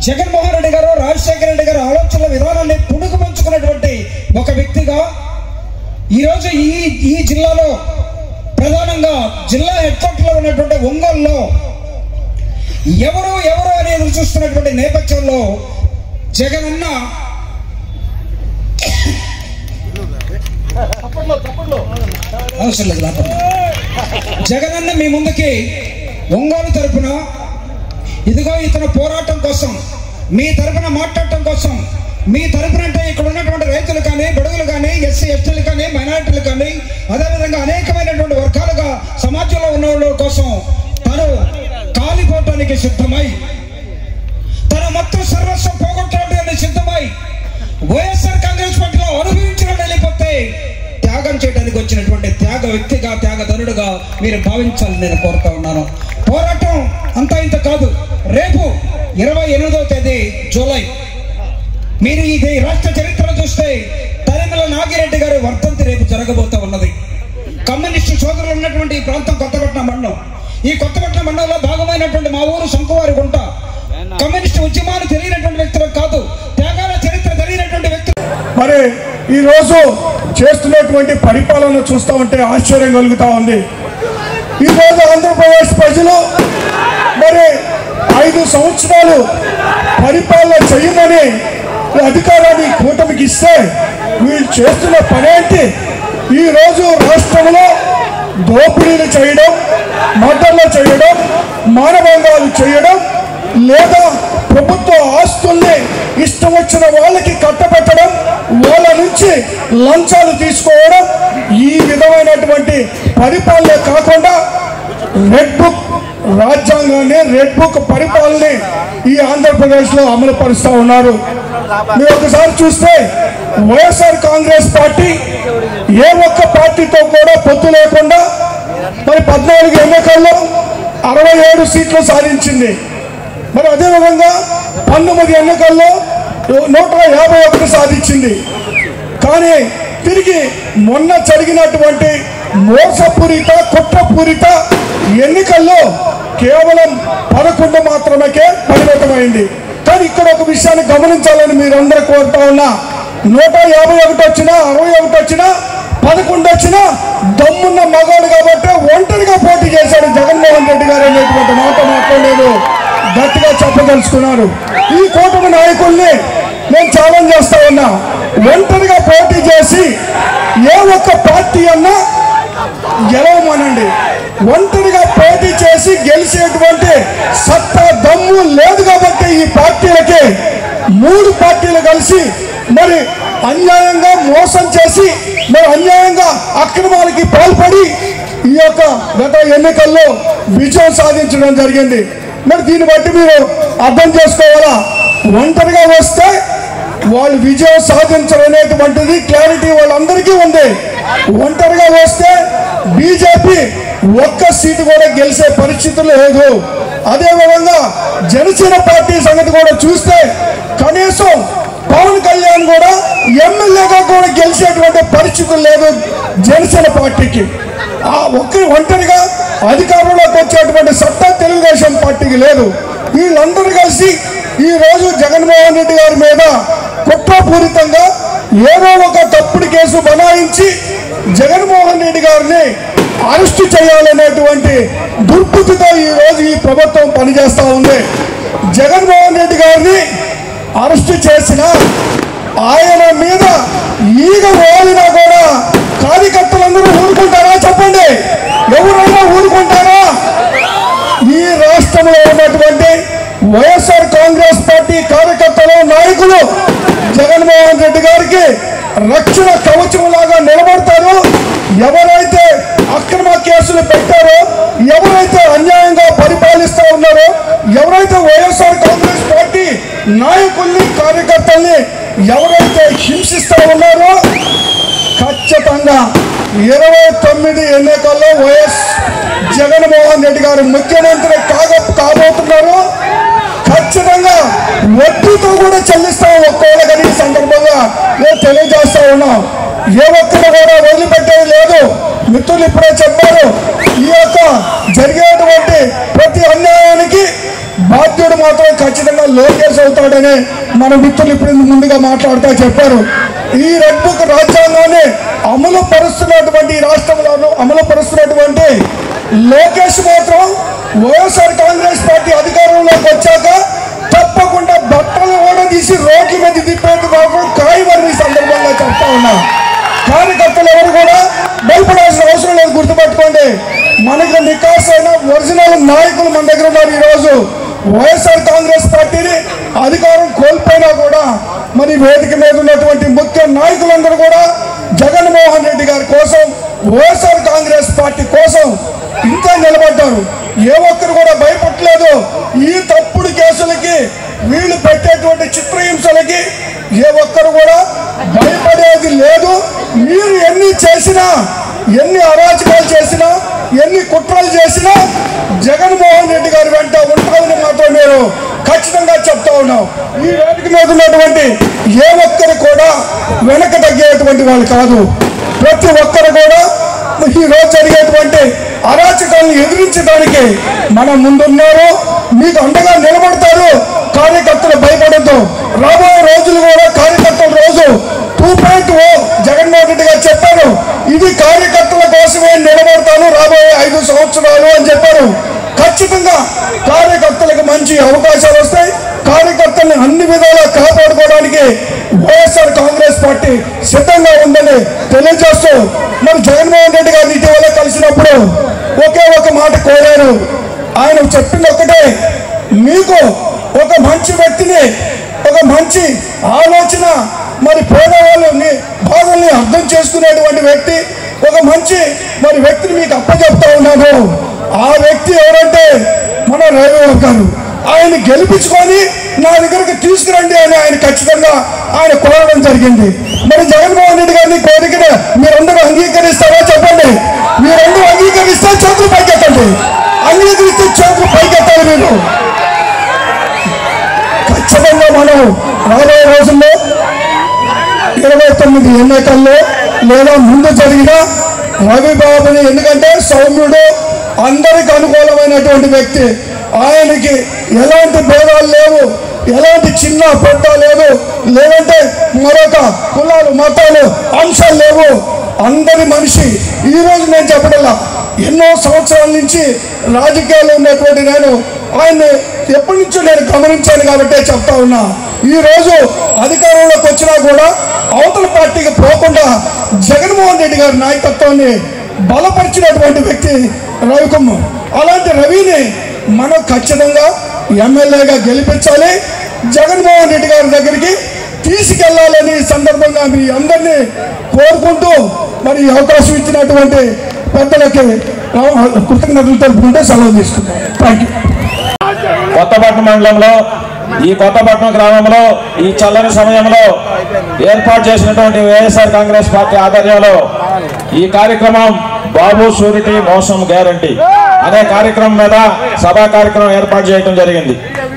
జగన్మోహన్ రెడ్డి గారు, రాజశేఖర రెడ్డి గారు ఆలోచనల విధానాన్ని పుణుకు పంచుకున్నటువంటి ఒక వ్యక్తిగా ఈరోజు ఈ జిల్లాలో, ప్రధానంగా జిల్లా హెడ్ క్వార్టర్లో ఉన్నటువంటి ఒంగోలులో ఎవరు అనేది చూస్తున్నటువంటి నేపథ్యంలో జగనన్న అవసరం లేదు. జగనన్న మీ ముందుకి ఒంగోలు తరపున ఇదిగో ఇతను పోరాటం కోసం, మీ తరపున మాట్లాడటం కోసం, మీ తరపున అంటే ఇక్కడ ఉన్నటువంటి రైతులు కానీ, బడుగులు కానీ, ఎస్సీ ఎస్టీలు కానీ, మైనారిటీలు కానీ, అదేవిధంగా అనేకమైనటువంటి వర్గాలుగా సమాజంలో ఉన్న వాళ్ళ కోసం తను కాలిపోవటానికి సిద్ధమై, తన మొత్తం సర్వస్వం పోగొట్టడానికి సిద్ధమై, వైఎస్ఆర్ కాంగ్రెస్ పార్టీలో అనుభవించిన వెళ్ళిపోతే త్యాగం చేయడానికి వచ్చినటువంటి త్యాగ వ్యక్తిగా, త్యాగధనుడుగా మీరు భావించాలని నేను కోరుతా ఉన్నాను. పోరాటం అంతా ఇంత కాదు. రేపు 28వ తేదీ జూలై మీరు ఈ రాష్ట్ర చరిత్ర చూస్తే తరిమల నాగిరెడ్డి గారి వర్ధంతి రేపు జరగబోతా ఉన్నది. కమ్యూనిస్టు సోదరులు ఉన్నటువంటి ఈ ప్రాంతం కొత్తపట్నం మండలం. ఈ కొత్తపట్నం మండలంలో భాగమైనటువంటి మా ఊరు శంకువారిగుంట. కమ్యూనిస్టు ఉద్యమాలు తెలియనటువంటి వ్యక్తులు కాదు, త్యాగాల చరిత్ర తెలియనటువంటి వ్యక్తులు. మరి ఈరోజు చేస్తున్నటువంటి పరిపాలన చూస్తూ ఉంటే ఆశ్చర్యం కలుగుతూ ఉంది. ఈరోజు ఆంధ్రప్రదేశ్ ప్రజలు మరి 5 సంవత్సరాలు పరిపాలన చేయమని అధికారాన్ని కూటమికి ఇస్తే వీళ్ళు చేస్తున్న పని ఏంటి? ఈరోజు రాష్ట్రంలో దోపిడీలు చేయడం, మర్డర్లు చేయడం, మానభంగాలు చేయడం, లేదా ప్రభుత్వ ఆస్తుల్ని ఇష్టం వచ్చిన వాళ్ళకి కట్టబెట్టడం, వాళ్ళ నుంచి లంచాలు తీసుకోవడం, ఈ విధమైనటువంటి పరిపాలన కాకుండా రెడ్ బుక్ రాజ్యాంగాన్ని, రెడ్ బుక్ పరిపాలనని ఈ ఆంధ్రప్రదేశ్లో అమలు పరుస్తూ ఉన్నారు. మీరు ఒకసారి చూస్తే వైఎస్ఆర్ కాంగ్రెస్ పార్టీ ఏ ఒక్క పార్టీతో కూడా పొత్తు లేకుండా మరి 14 ఎన్నికల్లో 67 సీట్లు సాధించింది. మరి అదేవిధంగా 19 ఎన్నికల్లో 151 సాధించింది. కానీ తిరిగి మొన్న జరిగినటువంటి మోసపూరిత, కుట్రపూరిత ఎన్నికల్లో కేవలం 11 మాత్రమే పరిమితమైంది. కానీ ఇక్కడ ఒక విషయాన్ని గమనించాలని మీరందరూ కోరుతా ఉన్నా, 151 వచ్చినా, 61 వచ్చినా, 11 వచ్చినా దమ్మున్న మగాడు కాబట్టి ఒంటరిగా పోటీ చేశాడు జగన్మోహన్ రెడ్డి గారు అనేటువంటి మాట మాట్లాడలేదు, గట్టిగా చెప్పదలుచుకున్నారు. ఈ కూటమి నాయకుల్ని నేను ఛాలెంజ్ చేస్తా ఉన్నా, ఒంటరిగా పోటీ చేసి ఏ ఒక్క పార్టీ అన్నా గెలవమనండి. ఒంటరిగా పోటీ చేసి గెలిచేటువంటి సత్తా, దమ్ము లేదు కాబట్టి ఈ పార్టీలకి 3 పార్టీలు కలిసి మరి అన్యాయంగా మోసం చేసి, మరి అన్యాయంగా అక్రమాలకి పాల్పడి ఈ యొక్క గత ఎన్నికల్లో విజయం సాధించడం జరిగింది. మరి దీన్ని బట్టి మీరు అర్థం చేసుకోవాలా, ఒంటరిగా వస్తే వాళ్ళు విజయం సాధించడం అనేటువంటిది క్లారిటీ వాళ్ళందరికీ ఉంది. ఒంటరిగా వస్తే బీజేపీ ఒక్క సీటు కూడా గెలిచే పరిస్థితి లేదు. అదేవిధంగా జనసేన పార్టీ సంగతి కూడా చూస్తే కనీసం పవన్ కళ్యాణ్ కూడా ఎమ్మెల్యేగా కూడా గెలిచేటువంటి పరిస్థితి లేదు జనసేన పార్టీకి. ఆ ఒంటరిగా అధికారంలోకి వచ్చేటువంటి సత్తా తెలుగుదేశం పార్టీకి లేదు. వీళ్ళందరూ కలిసి ఈ రోజు జగన్మోహన్ రెడ్డి గారి మీద కుట్రపూరితంగా ఏదో ఒక తప్పుడు కేసు బనాయించి జగన్మోహన్ రెడ్డి గారిని అరెస్టు చేయాలనేటువంటి దుర్బుద్ధితో ఈ రోజు ఈ ప్రభుత్వం పనిచేస్తా ఉంది. జగన్మోహన్ రెడ్డి గారిని అరెస్టు చేసిన ఆయన మీద ఈగ వాలినా కూడా కార్యకర్తలందరూ ఊరుకుంటారా? చెప్పండి, ఎవరైనా ఊరుకుంటారా? ఈ రాష్ట్రంలో ఉన్నటువంటి వైఎస్ఆర్ కాంగ్రెస్ పార్టీ కార్యకర్తలు, నాయకులు జగన్మోహన్ రెడ్డి గారికి రక్షణ కవచం లాగా నిలబడతారు. ఎవరైతే అక్రమ కేసులు పెట్టారో, ఎవరైతే అన్యాయంగా పరిపాలిస్తూ ఉన్నారో, ఎవరైతే వైఎస్ఆర్ కాంగ్రెస్ పార్టీ నాయకుల్ని, కార్యకర్తల్ని ఎవరైతే హింసిస్తూ ఉన్నారో ఖచ్చితంగా 29 ఎన్నికల్లో వైఎస్ జగన్మోహన్ రెడ్డి గారు ముఖ్యమంత్రి కాబోతున్నారు. ఖచ్చితంగా వడ్డీతో కూడా చెల్లిస్తాం ఒక్కోళ్ళకని ఈ సందర్భంగా నేను తెలియజేస్తా ఉన్నాం. ఏ ఒక్కరు కూడా వదిలిపెట్టేది లేదు. మిత్రులు ఇప్పుడే చెప్పారు, ఈ యొక్క జరిగేటువంటి ప్రతి అన్యాయానికి బాధ్యుడు మాత్రం ఖచ్చితంగా లోకేష్ అవుతాడని మన మిత్రులు ఇప్పుడు ముందుగా మాట్లాడుతూ చెప్పారు. ఈ రెడ్ బుక్ రాజ్యాంగాన్ని అమలు పరుస్తున్నటువంటి రాష్ట్రంలోనూ అమలు పరుస్తున్నటువంటి లోకేష్ మాత్రం వైఎస్ఆర్ కాంగ్రెస్ పార్టీ అధికారంలోకి వచ్చాక తప్పకుండా బట్టలు కూడా తీసి రోడ్ల మీద తిప్పేది మాత్రం ఖాయమని ఈ సందర్భంగా చెప్తా ఉన్నా. కార్యకర్తలు ఎవరు కూడా భయపడాల్సిన అవసరం లేదు. గుర్తుపెట్టుకోండి, మనకు నికాసైన ఒరిజినల్ నాయకులు మన దగ్గర ఉన్నారు. ఈరోజు వైఎస్ఆర్ కాంగ్రెస్ పార్టీని అధికారం కోల్పోయినా కూడా మరి వేదిక మీద ఉన్నటువంటి ముఖ్య నాయకులందరూ కూడా జగన్మోహన్ రెడ్డి గారి కోసం, వైఎస్ఆర్ కాంగ్రెస్ పార్టీ కోసం ఇంకా నిలబడ్డారు. ఏ ఒక్కరు కూడా భయపడలేదు. ఈ తప్పుడు కేసులకి, వీళ్ళు పెట్టేటువంటి చిత్రహింసలకి ఏ ఒక్కరు కూడా భయపడేది లేదు. మీరు ఎన్ని చేసినా, ఎన్ని అరాచకాలు చేసినా, ఎన్ని కుట్రలు చేసినా జగన్మోహన్ రెడ్డి గారి వెంట ఉంటామని మాత్రం మీరు ఖచ్చితంగా చెప్తా ఉన్నాం. ఈ వేదిక మీద ఉన్నటువంటి ఏ ఒక్కరు కూడా వెనక తగ్గేటువంటి వాళ్ళు కాదు. ప్రతి ఒక్కరు కూడా ఈ రోజు జరిగేటువంటి అరాచకాలను ఎదిరించడానికి మనం ముందున్నారు. మీకు అండగా నిలబడతారు. కార్యకర్తలు భయపడద్దు. రాబోయే రోజులు కూడా కార్యకర్తల రోజు 2.0 జగన్మోహన్ రెడ్డి గారు చెప్పారు, ఇది కార్యకర్తల కోసమే నిలబడతాను రాబోయే 5 సంవత్సరాలు అని చెప్పారు. ఖచ్చితంగా కార్యకర్తలకు మంచి అవకాశాలు వస్తాయి. కార్యకర్తల్ని అన్ని విధాలా కాపాడుకోవడానికి వైఎస్ఆర్ కాంగ్రెస్ పార్టీ సిద్ధంగా ఉందని తెలియజేస్తూ, మరి జగన్మోహన్ రెడ్డి గారిని ఇటీవల కలిసినప్పుడు ఒకే ఒక మాట కోరారు. ఆయన చెప్పింది ఒకటే, మీకు ఒక మంచి వ్యక్తిని, ఒక మంచి ఆలోచన, మరి పేదవాళ్ళని బాధల్ని అర్థం చేసుకునేటువంటి వ్యక్తి, ఒక మంచి మరి వ్యక్తిని మీకు అప్పచెప్తా ఉన్నాను. ఆ వ్యక్తి ఎవరంటే మన రవి గారు. ఆయన గెలిపించుకొని నా దగ్గరకు తీసుకురండి అని ఆయన ఖచ్చితంగా ఆయన కోరడం జరిగింది. మరి జగన్మోహన్ రెడ్డి గారిని కోరికను మీరందరూ అంగీకరిస్తారా? చెప్పండి. మీరందరూ అంగీకరిస్తే చేతులు పైకెత్తండి. అంగీకరిస్తే చేతులు పైకెత్తాలి. మీరు ఖచ్చితంగా మనం రాబోయే రోజుల్లో 29 ఎన్నికల్లో లేదా ముందు జరిగిన రవిబాబుని, ఎందుకంటే సౌమ్యుడు, అందరికి అనుకూలమైనటువంటి వ్యక్తి, ఆయనకి ఎలాంటి భేదాలు లేవు, ఎలాంటి చిన్న పెద్ద లేదు, లేదంటే మరొక కులాలు మతాలు అంశాలు లేవు. అందరి మనిషి. ఈరోజు నేను చెప్పడంలా, ఎన్నో సంవత్సరాల నుంచి రాజకీయాల్లో ఉన్నటువంటి నేను ఆయన్ని ఎప్పటి నుంచో నేను గమనించాను కాబట్టి చెప్తా ఉన్నా. ఈరోజు అధికారంలోకి వచ్చినా కూడా అవతల పార్టీకి పోకుండా జగన్మోహన్ రెడ్డి గారి నాయకత్వాన్ని బలపరిచినటువంటి వ్యక్తి రవికుమార్. అలాంటి రవిని మనం ఖచ్చితంగా ఎమ్మెల్యేగా గెలిపించాలి. జగన్మోహన్ రెడ్డి గారి దగ్గరికి తీసుకెళ్లాలని సందర్భంగా మీ అందరినీ కోరుకుంటూ మరి అవకాశం ఇచ్చినటువంటి పెద్దలకి కృతజ్ఞతలు తెలుపుకుంటే సెలవు తీసుకుంటాం. Thank you. కొత్తపట్నం మండలంలో, ఈ కొత్తపట్నం గ్రామంలో ఈ చల్లని సమయంలో ఏర్పాటు చేసినటువంటి వైఎస్ఆర్ కాంగ్రెస్ పార్టీ ఆధ్వర్యంలో ఈ కార్యక్రమం బాబు షూరిటీ మోసం గ్యారంటీ అనే కార్యక్రమం మీద సభా కార్యక్రమం ఏర్పాటు చేయడం జరిగింది.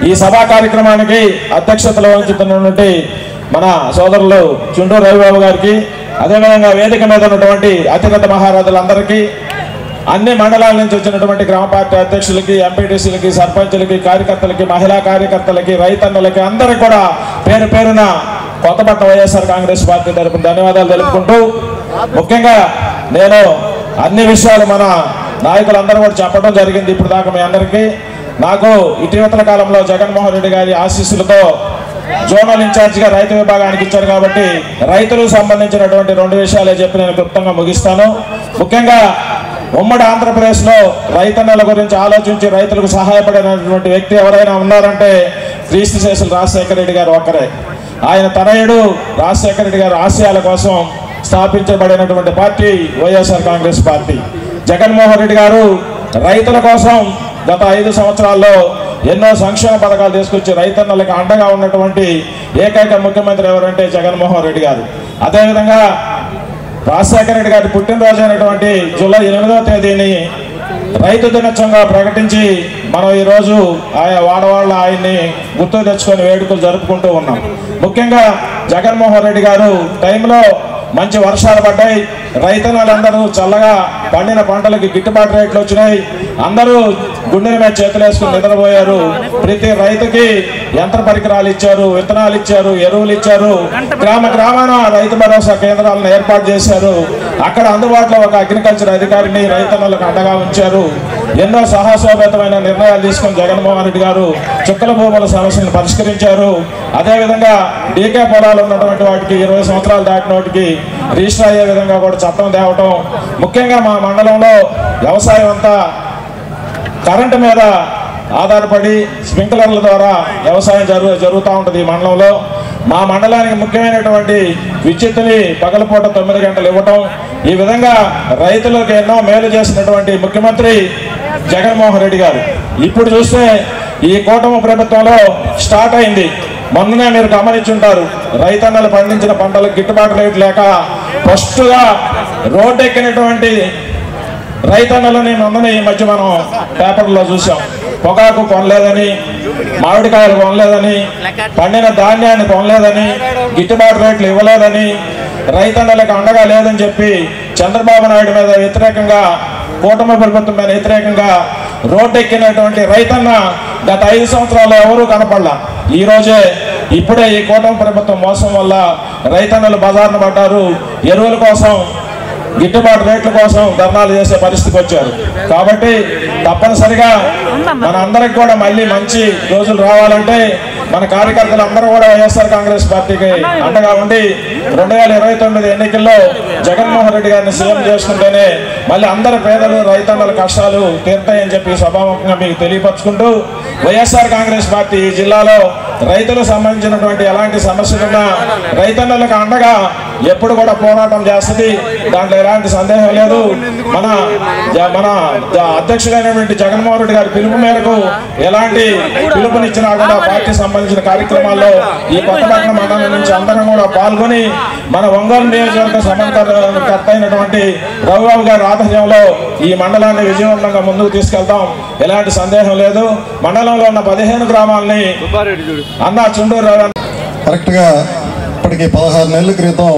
ఈ సభా కార్యక్రమానికి అధ్యక్షతలు వహించుతున్నటువంటి మన సోదరులు చుండూరు రవిబాబు గారికి, అదేవిధంగా వేదిక మీద ఉన్నటువంటి అతిరథ మహారాజులందరికీ, అన్ని మండలాల నుంచి వచ్చినటువంటి గ్రామ పార్టీ అధ్యక్షులకి, ఎంపీటీసీలకి, సర్పంచులకి, కార్యకర్తలకి, మహిళా కార్యకర్తలకి, రైతన్నలకి అందరికీ కూడా పేరు పేరున కొత్తపట్ట వైఎస్ఆర్ కాంగ్రెస్ పార్టీ తరపున ధన్యవాదాలు తెలుపుకుంటూ, ముఖ్యంగా నేను అన్ని విషయాలు మన నాయకులందరూ కూడా చెప్పడం జరిగింది ఇప్పుడు దాకా మీ అందరికీ. నాకు ఇటీవల కాలంలో జగన్మోహన్ రెడ్డి గారి ఆశీస్సులతో జోనల్ ఇన్ఛార్జిగా రైతు విభాగానికి ఇచ్చారు కాబట్టి రైతులకు సంబంధించినటువంటి 2 విషయాలే చెప్పి నేను క్లుప్తంగా ముగిస్తాను. ముఖ్యంగా ఉమ్మడి ఆంధ్రప్రదేశ్లో రైతన్నల గురించి ఆలోచించి రైతులకు సహాయపడినటువంటి వ్యక్తి ఎవరైనా ఉన్నారంటే క్రీస్తుశేషులు రాజశేఖర రెడ్డి గారు ఒక్కరే. ఆయన తనయుడు రాజశేఖర రెడ్డి గారి ఆశయాల కోసం స్థాపించబడినటువంటి పార్టీ వైఎస్ఆర్ కాంగ్రెస్ పార్టీ. జగన్మోహన్ రెడ్డి గారు రైతుల కోసం గత 5 సంవత్సరాల్లో ఎన్నో సంక్షేమ పథకాలు తీసుకొచ్చి రైతన్నలకు అండగా ఉన్నటువంటి ఏకైక ముఖ్యమంత్రి ఎవరంటే జగన్మోహన్ రెడ్డి గారు. అదేవిధంగా రాజశేఖర రెడ్డి గారి పుట్టినరోజు అయినటువంటి జూలై 8వ తేదీని రైతు దినోత్సవంగా ప్రకటించి మనం ఈరోజు ఆయా వాడవాళ్ళ ఆయన్ని గుర్తు తెచ్చుకొని వేడుకలు జరుపుకుంటూ ఉన్నాం. ముఖ్యంగా జగన్మోహన్ రెడ్డి గారు టైంలో మంచి వర్షాలు పడ్డాయి, రైతన్నలందరూ చల్లగా పండిన పంటలకి గిట్టుబాటు రేట్లు వచ్చినాయి, అందరూ గుండెల మీద చేతులు వేసుకుని నిద్రపోయారు. ప్రతి రైతుకి యంత్ర పరికరాలు ఇచ్చారు, విత్తనాలు ఇచ్చారు, ఎరువులు ఇచ్చారు. గ్రామాన రైతు భరోసా కేంద్రాలను ఏర్పాటు చేశారు. అక్కడ అందుబాటులో ఒక అగ్రికల్చర్ అధికారిని రైతన్నలకు అండగా ఉంచారు. ఎన్నో సాహసోపేతమైన నిర్ణయాలు తీసుకుని జగన్మోహన్ రెడ్డి గారు చుక్కల భూముల సమస్యను పరిష్కరించారు. అదేవిధంగా డీకే పొలాలు ఉన్నటువంటి వాటికి 20 సంవత్సరాలు దాటిన వాటికి రిజిస్టర్ అయ్యే విధంగా కూడా చట్టం తేవటం. ముఖ్యంగా మా మండలంలో వ్యవసాయం అంతా కరెంటు మీద ఆధారపడి స్ప్రింక్లర్ల ద్వారా వ్యవసాయం జరుగుతూ ఉంటుంది ఈ మండలంలో. మా మండలానికి ముఖ్యమైనటువంటి విద్యుత్తుని పగలపూట 9 గంటలు ఇవ్వటం, ఈ విధంగా రైతులకు ఎన్నో మేలు చేసినటువంటి ముఖ్యమంత్రి జగన్మోహన్ రెడ్డి గారు. ఇప్పుడు చూస్తే ఈ కూటమి ప్రభుత్వంలో స్టార్ట్ అయింది. మొన్ననే మీరు గమనించుంటారు, రైతన్నలు పండించిన పంటలకు గిట్టుబాటు రేటు లేక ఫస్ట్గా రోడ్డెక్కినటువంటి రైతన్నలని మొన్ననే ఈ మధ్య మనం పేపర్లో చూసాం. పొగాకు కొనలేదని, మామిడికాయలు కొనలేదని, పండిన ధాన్యాన్ని కొనలేదని, గిట్టుబాటు రేట్లు ఇవ్వలేదని, రైతన్నలకు అండగా లేదని చెప్పి చంద్రబాబు నాయుడు మీద వ్యతిరేకంగా, కూటమి ప్రభుత్వం మీద వ్యతిరేకంగా రోడ్డెక్కినటువంటి రైతన్న గత 5 సంవత్సరాల్లో ఎవరూ కనపడలా. ఈరోజే ఇప్పుడే ఈ కూటమి ప్రభుత్వం మోసం వల్ల రైతన్నలు బజార్ను పడ్డారు. ఎరువుల కోసం, గిట్టుబాటు రేట్ల కోసం ధర్నాలు చేసే పరిస్థితికి వచ్చారు. కాబట్టి తప్పనిసరిగా మన అందరికి కూడా మళ్ళీ మంచి రోజులు రావాలంటే మన కార్యకర్తలు అందరూ కూడా వైఎస్ఆర్ కాంగ్రెస్ పార్టీకి అండగా ఉండి 2029 ఎన్నికల్లో జగన్మోహన్ రెడ్డి గారిని సీఎం చేసుకుంటేనే మళ్ళీ అందరి పేదలు, రైతన్నల కష్టాలు తీరుతాయని చెప్పి సభాముఖంగా మీకు తెలియపరుచుకుంటూ, వైఎస్ఆర్ కాంగ్రెస్ పార్టీ ఈ జిల్లాలో రైతులకు సంబంధించినటువంటి ఎలాంటి సమస్యలున్నా రైతన్నలకు అండగా ఎప్పుడు కూడా పోరాటం చేస్తుంది. దాంట్లో ఎలాంటి సందేహం లేదు. మన అధ్యక్షుడైనటువంటి జగన్మోహన్ రెడ్డి గారి పిలుపు మేరకు ఎలాంటి పిలుపునిచ్చినా కూడా పార్టీ సంబంధించిన కార్యక్రమాల్లో ఈ కొత్తపట్నం మండలం నుంచి అందరం కూడా పాల్గొని మన ఒంగోలు నియోజకవర్గ సమన్వయకర్త అయినటువంటి రవిబాబు గారి ఆధ్వర్యంలో ఈ మండలాన్ని విజయవంతంగా ముందుకు తీసుకెళ్తాం. ఎలాంటి సందేహం లేదు. మండలంలో ఉన్న 15 గ్రామాలని అన్న చుండూరు కరెక్ట్గా ఇప్పటికి 16 నెలల క్రితం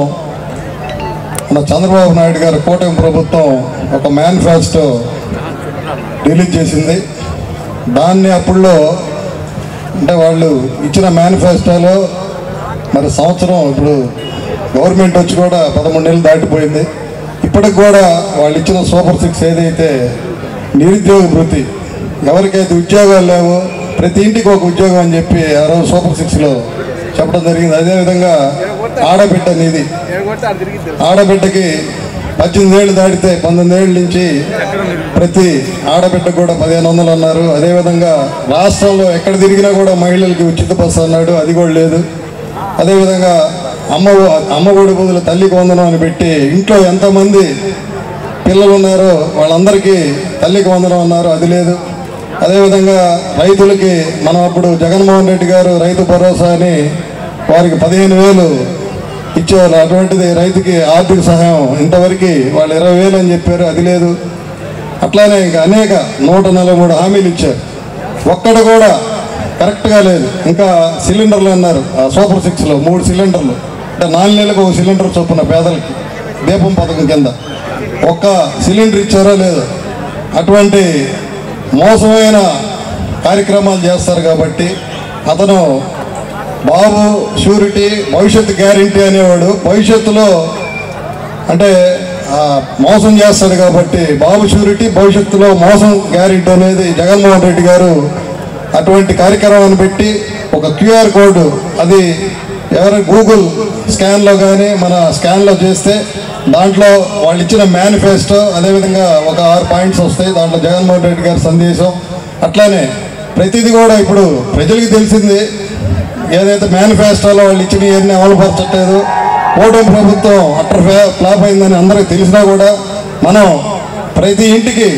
మన చంద్రబాబు నాయుడు గారి కూటమి ప్రభుత్వం ఒక మేనిఫెస్టో రిలీజ్ చేసింది. దాన్ని అప్పుడులో అంటే వాళ్ళు ఇచ్చిన మేనిఫెస్టోలో మరి సంవత్సరం ఇప్పుడు గవర్నమెంట్ వచ్చి కూడా 13 నెలలు దాటిపోయింది. ఇప్పటికి కూడా వాళ్ళు ఇచ్చిన సూపర్ 6 ఏదైతే నిరుద్యోగ భృతి, ఎవరికైతే ఉద్యోగాలు లేవో ప్రతి ఇంటికి ఒక ఉద్యోగం అని చెప్పి ఆ రోజు సూపర్ 6లో చెప్పడం జరిగింది. అదేవిధంగా ఆడబిడ్డ నిధి, ఆడబిడ్డకి 18 ఏళ్ళు దాటితే 19 ఏళ్ళ నుంచి ప్రతి ఆడబిడ్డకు కూడా 1500 అన్నారు. అదేవిధంగా రాష్ట్రంలో ఎక్కడ తిరిగినా కూడా మహిళలకి ఉచిత బస్సు అన్నాడు, అది కూడా లేదు. అదేవిధంగా అమ్మఒడి బదులు తల్లికి వందనం అని పెట్టి ఇంట్లో ఎంతమంది పిల్లలు ఉన్నారో వాళ్ళందరికీ తల్లికి వందనం అన్నారు, అది లేదు. అదేవిధంగా రైతులకి మనం అప్పుడు జగన్మోహన్ రెడ్డి గారు రైతు భరోసా అని వారికి 15,000 ఇచ్చేవాళ్ళు. అటువంటిది రైతుకి ఆర్థిక సహాయం ఇంతవరకు వాళ్ళు 20,000 అని చెప్పారు, అది లేదు. అట్లానే ఇంకా అనేక 143 హామీలు ఇచ్చారు, ఒక్కడు కూడా కరెక్ట్గా లేదు. ఇంకా సిలిండర్లు అన్నారు, సూపర్ 6లో 3 సిలిండర్లు, అంటే 4 నెలలకు 1 సిలిండర్ చొప్పున పేదలకి దీపం పథకం కింద ఒక్క సిలిండర్ ఇచ్చారో లేదు. అటువంటి మోసమైన కార్యక్రమాలు చేస్తారు కాబట్టి అతను బాబు షూరిటీ భవిష్యత్తు గ్యారంటీ అనేవాడు. భవిష్యత్తులో అంటే మోసం చేస్తాడు కాబట్టి బాబు షూరిటీ, భవిష్యత్తులో మోసం గ్యారంటీ అనేది జగన్మోహన్ రెడ్డి గారు అటువంటి కార్యక్రమాన్ని పెట్టి ఒక QR కోడ్, అది ఎవరైనా గూగుల్ స్కాన్లో కానీ మన స్కాన్లో చేస్తే దాంట్లో వాళ్ళు ఇచ్చిన మేనిఫెస్టో, అదేవిధంగా ఒక 6 పాయింట్స్ వస్తాయి. దాంట్లో జగన్మోహన్ రెడ్డి గారి సందేశం. అట్లానే ప్రతిదీ కూడా ఇప్పుడు ప్రజలకు తెలిసింది, ఏదైతే మేనిఫెస్టోలో వాళ్ళు ఇచ్చినవి ఇవన్నీ అమలుపరచట్లేదు, కూటమి ప్రభుత్వం అట్టర్ ఫ్లాప్ అయిందని అందరికీ తెలిసినా కూడా మనం ప్రతి ఇంటికి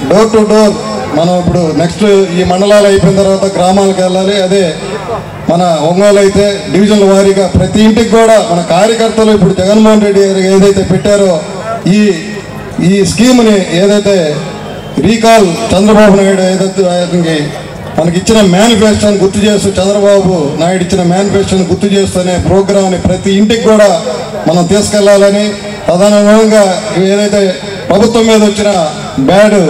డోర్ టు డోర్ మనం ఇప్పుడు నెక్స్ట్ ఈ మండలాలు అయిపోయిన తర్వాత గ్రామాలకు వెళ్ళాలి. అదే మన ఒంగోలు అయితే డివిజన్ల వారీగా ప్రతి ఇంటికి కూడా మన కార్యకర్తలు ఇప్పుడు జగన్మోహన్ రెడ్డి గారు ఏదైతే పెట్టారో ఈ స్కీమ్ని, ఏదైతే రీకాల్ చంద్రబాబు నాయుడు ఏదైతే మనకి ఇచ్చిన మేనిఫెస్టోని గుర్తు చేస్తూ, చంద్రబాబు నాయుడు ఇచ్చిన మేనిఫెస్టోని గుర్తు చేస్తూనే ప్రోగ్రామ్ని ప్రతి ఇంటికి కూడా మనం తీసుకెళ్లాలని, ప్రధానంగా ఏదైతే ప్రభుత్వం మీద వచ్చిన బ్యాడ్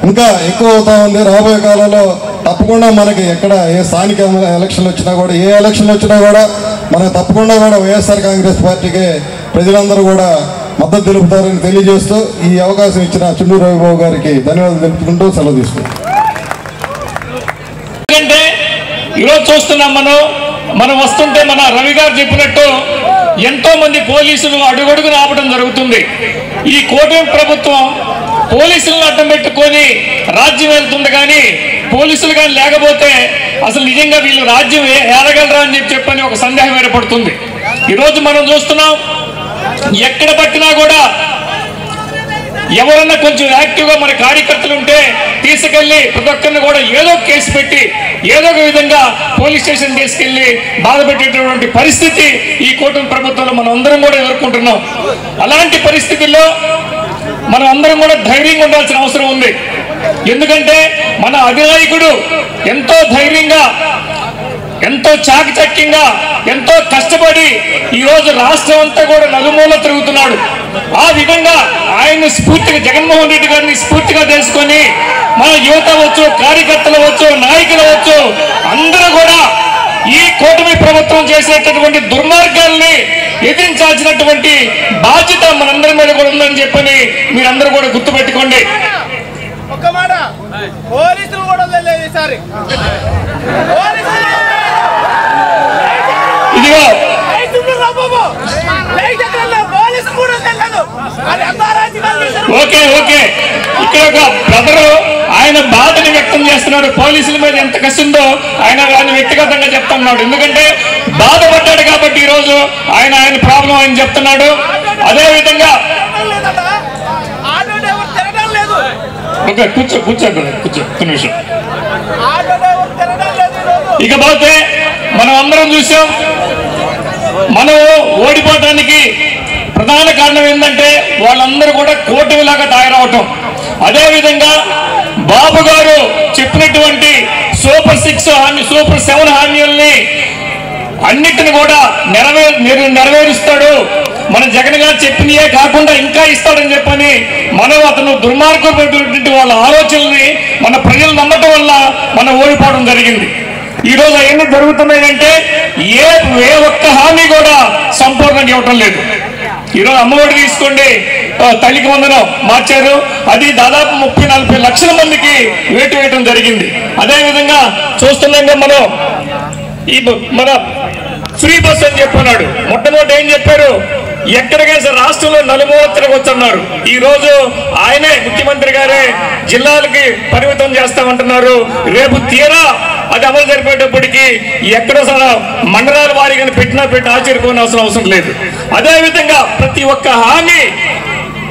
ఇంకా ఎక్కువ అవుతా ఉంది. రాబోయే కాలంలో తప్పకుండా మనకి ఎక్కడ ఏ స్థానిక ఎలక్షన్లు వచ్చినా కూడా, ఏ ఎలక్షన్లు వచ్చినా కూడా మనకు తప్పకుండా కూడా వైఎస్ఆర్ కాంగ్రెస్ పార్టీకే ప్రజలందరూ కూడా మద్దతు తెలుపుతారని తెలియజేస్తూ ఈ అవకాశం ఇచ్చిన చుండూరు రవిబాబు గారికి ధన్యవాదాలు తెలుపుకుంటూ సెలవు తీసుకుంటాం. ఎందుకంటే ఈరోజు చూస్తున్నాం మనం వస్తుంటే మన రవి గారు చెప్పినట్టు ఎంతో మంది పోలీసులు అడుగడుగున ఆపడం జరుగుతుంది. ఈ కూటమి ప్రభుత్వం పోలీసులను అడ్డం పెట్టుకొని రాజ్యం వెళ్తుంది, కానీ పోలీసులు కానీ లేకపోతే అసలు నిజంగా వీళ్ళు రాజ్యం ఏలగలరా అని చెప్పని ఒక సందేహం ఏర్పడుతుంది. ఈరోజు మనం చూస్తున్నాం, ఎక్కడ పట్టినా కూడా ఎవరన్నా కొంచెం యాక్టివ్గా మన కార్యకర్తలు ఉంటే తీసుకెళ్లి ప్రతి ఒక్కరిని కూడా ఏదో కేసు పెట్టి ఏదో ఒక విధంగా పోలీస్ స్టేషన్ తీసుకెళ్లి బాధ పెట్టేటటువంటి పరిస్థితి ఈ కూటమి ప్రభుత్వంలో మనం అందరం కూడా ఎదుర్కొంటున్నాం. అలాంటి పరిస్థితుల్లో మనం అందరం కూడా ధైర్యంగా ఉండాల్సిన అవసరం ఉంది. ఎందుకంటే మన అధినాయకుడు ఎంతో ధైర్యంగా, ఎంతో చాకచక్యంగా, ఎంతో కష్టపడి ఈరోజు రాష్ట్రం అంతా కూడా నలుమూల తిరుగుతున్నాడు. ఆ విధంగా ఆయన్ని స్ఫూర్తిగా, జగన్మోహన్ రెడ్డి గారిని స్ఫూర్తిగా తెలుసుకొని మన యువత అవచ్చు, కార్యకర్తలు అవచ్చు, నాయకులు అవచ్చు, అందరూ కూడా ఈ కూటమి ప్రభుత్వం చేసేటటువంటి దుర్మార్గాల్ని ఎదిరించాల్సినటువంటి బాధ్యత మనందరి మీద కూడా ఉందని చెప్పని మీరందరూ కూడా గుర్తుపెట్టుకోండి. ఒక్క మాట, పోలీసులు కూడా ఈసారి ఇదిగో ఓకే ఓకే, ఇక్కడ ఒక బ్రదరు ఆయన బాధని వ్యక్తం చేస్తున్నాడు. పోలీసుల మీద ఎంత కసిందో ఆయన వ్యక్తిగతంగా చెప్తున్నాడు. ఎందుకంటే బాధపడ్డాడు కాబట్టి ఈరోజు ఆయన ప్రాబ్లం ఆయన చెప్తున్నాడు. అదే విధంగా కూర్చో ఒక్క నిమిషం. ఇకపోతే మనం అందరం చూసాం, మనం ఓడిపోవడానికి ప్రధాన కారణం ఏంటంటే వాళ్ళందరూ కూడా కూటమిలాగా తయారవటం. అదేవిధంగా బాబు గారు చెప్పినటువంటి సూపర్ 6 హామీ, సూపర్ 7 హామీల్ని అన్నిటిని కూడా నెరవేరుస్తాడు. మన జగన్ గారు చెప్పినయే కాకుండా ఇంకా ఇస్తాడని చెప్పని అతను దుర్మార్గమైనటువంటి వాళ్ళ ఆలోచనల్ని మన ప్రజలు నమ్మటం వల్ల మనం ఓడిపోవడం జరిగింది. ఈ రోజు అవన్నీ జరుగుతున్నాయంటే ఏ ఒక్క హామీ కూడా సంపూర్ణంగా ఇవ్వటం లేదు. ఈరోజు అమ్మఒడి తీసుకోండి, తల్లికి వందనం మార్చారు, అది దాదాపు 30-40 లక్షల మందికి వేటు వేయటం జరిగింది. అదేవిధంగా చూస్తున్నాం మనం మన ఫ్రీ బస్ అని చెప్పన్నాడు. మొట్టమొదటి ఏం చెప్పారు, ఎక్కడికైనా రాష్ట్రంలో నలుమూలలకు వచ్చన్నారు. ఈ రోజు ఆయనే ముఖ్యమంత్రి గారే జిల్లాలకి పరిమితం చేస్తామంటున్నారు. రేపు తీరా అది అమలు జరిపేటప్పటికి ఎక్కడో మండలాల వారీగా పెట్టి ఆశ్చర్యపోవాల్సిన అవసరం లేదు. అదేవిధంగా ప్రతి ఒక్క హామీ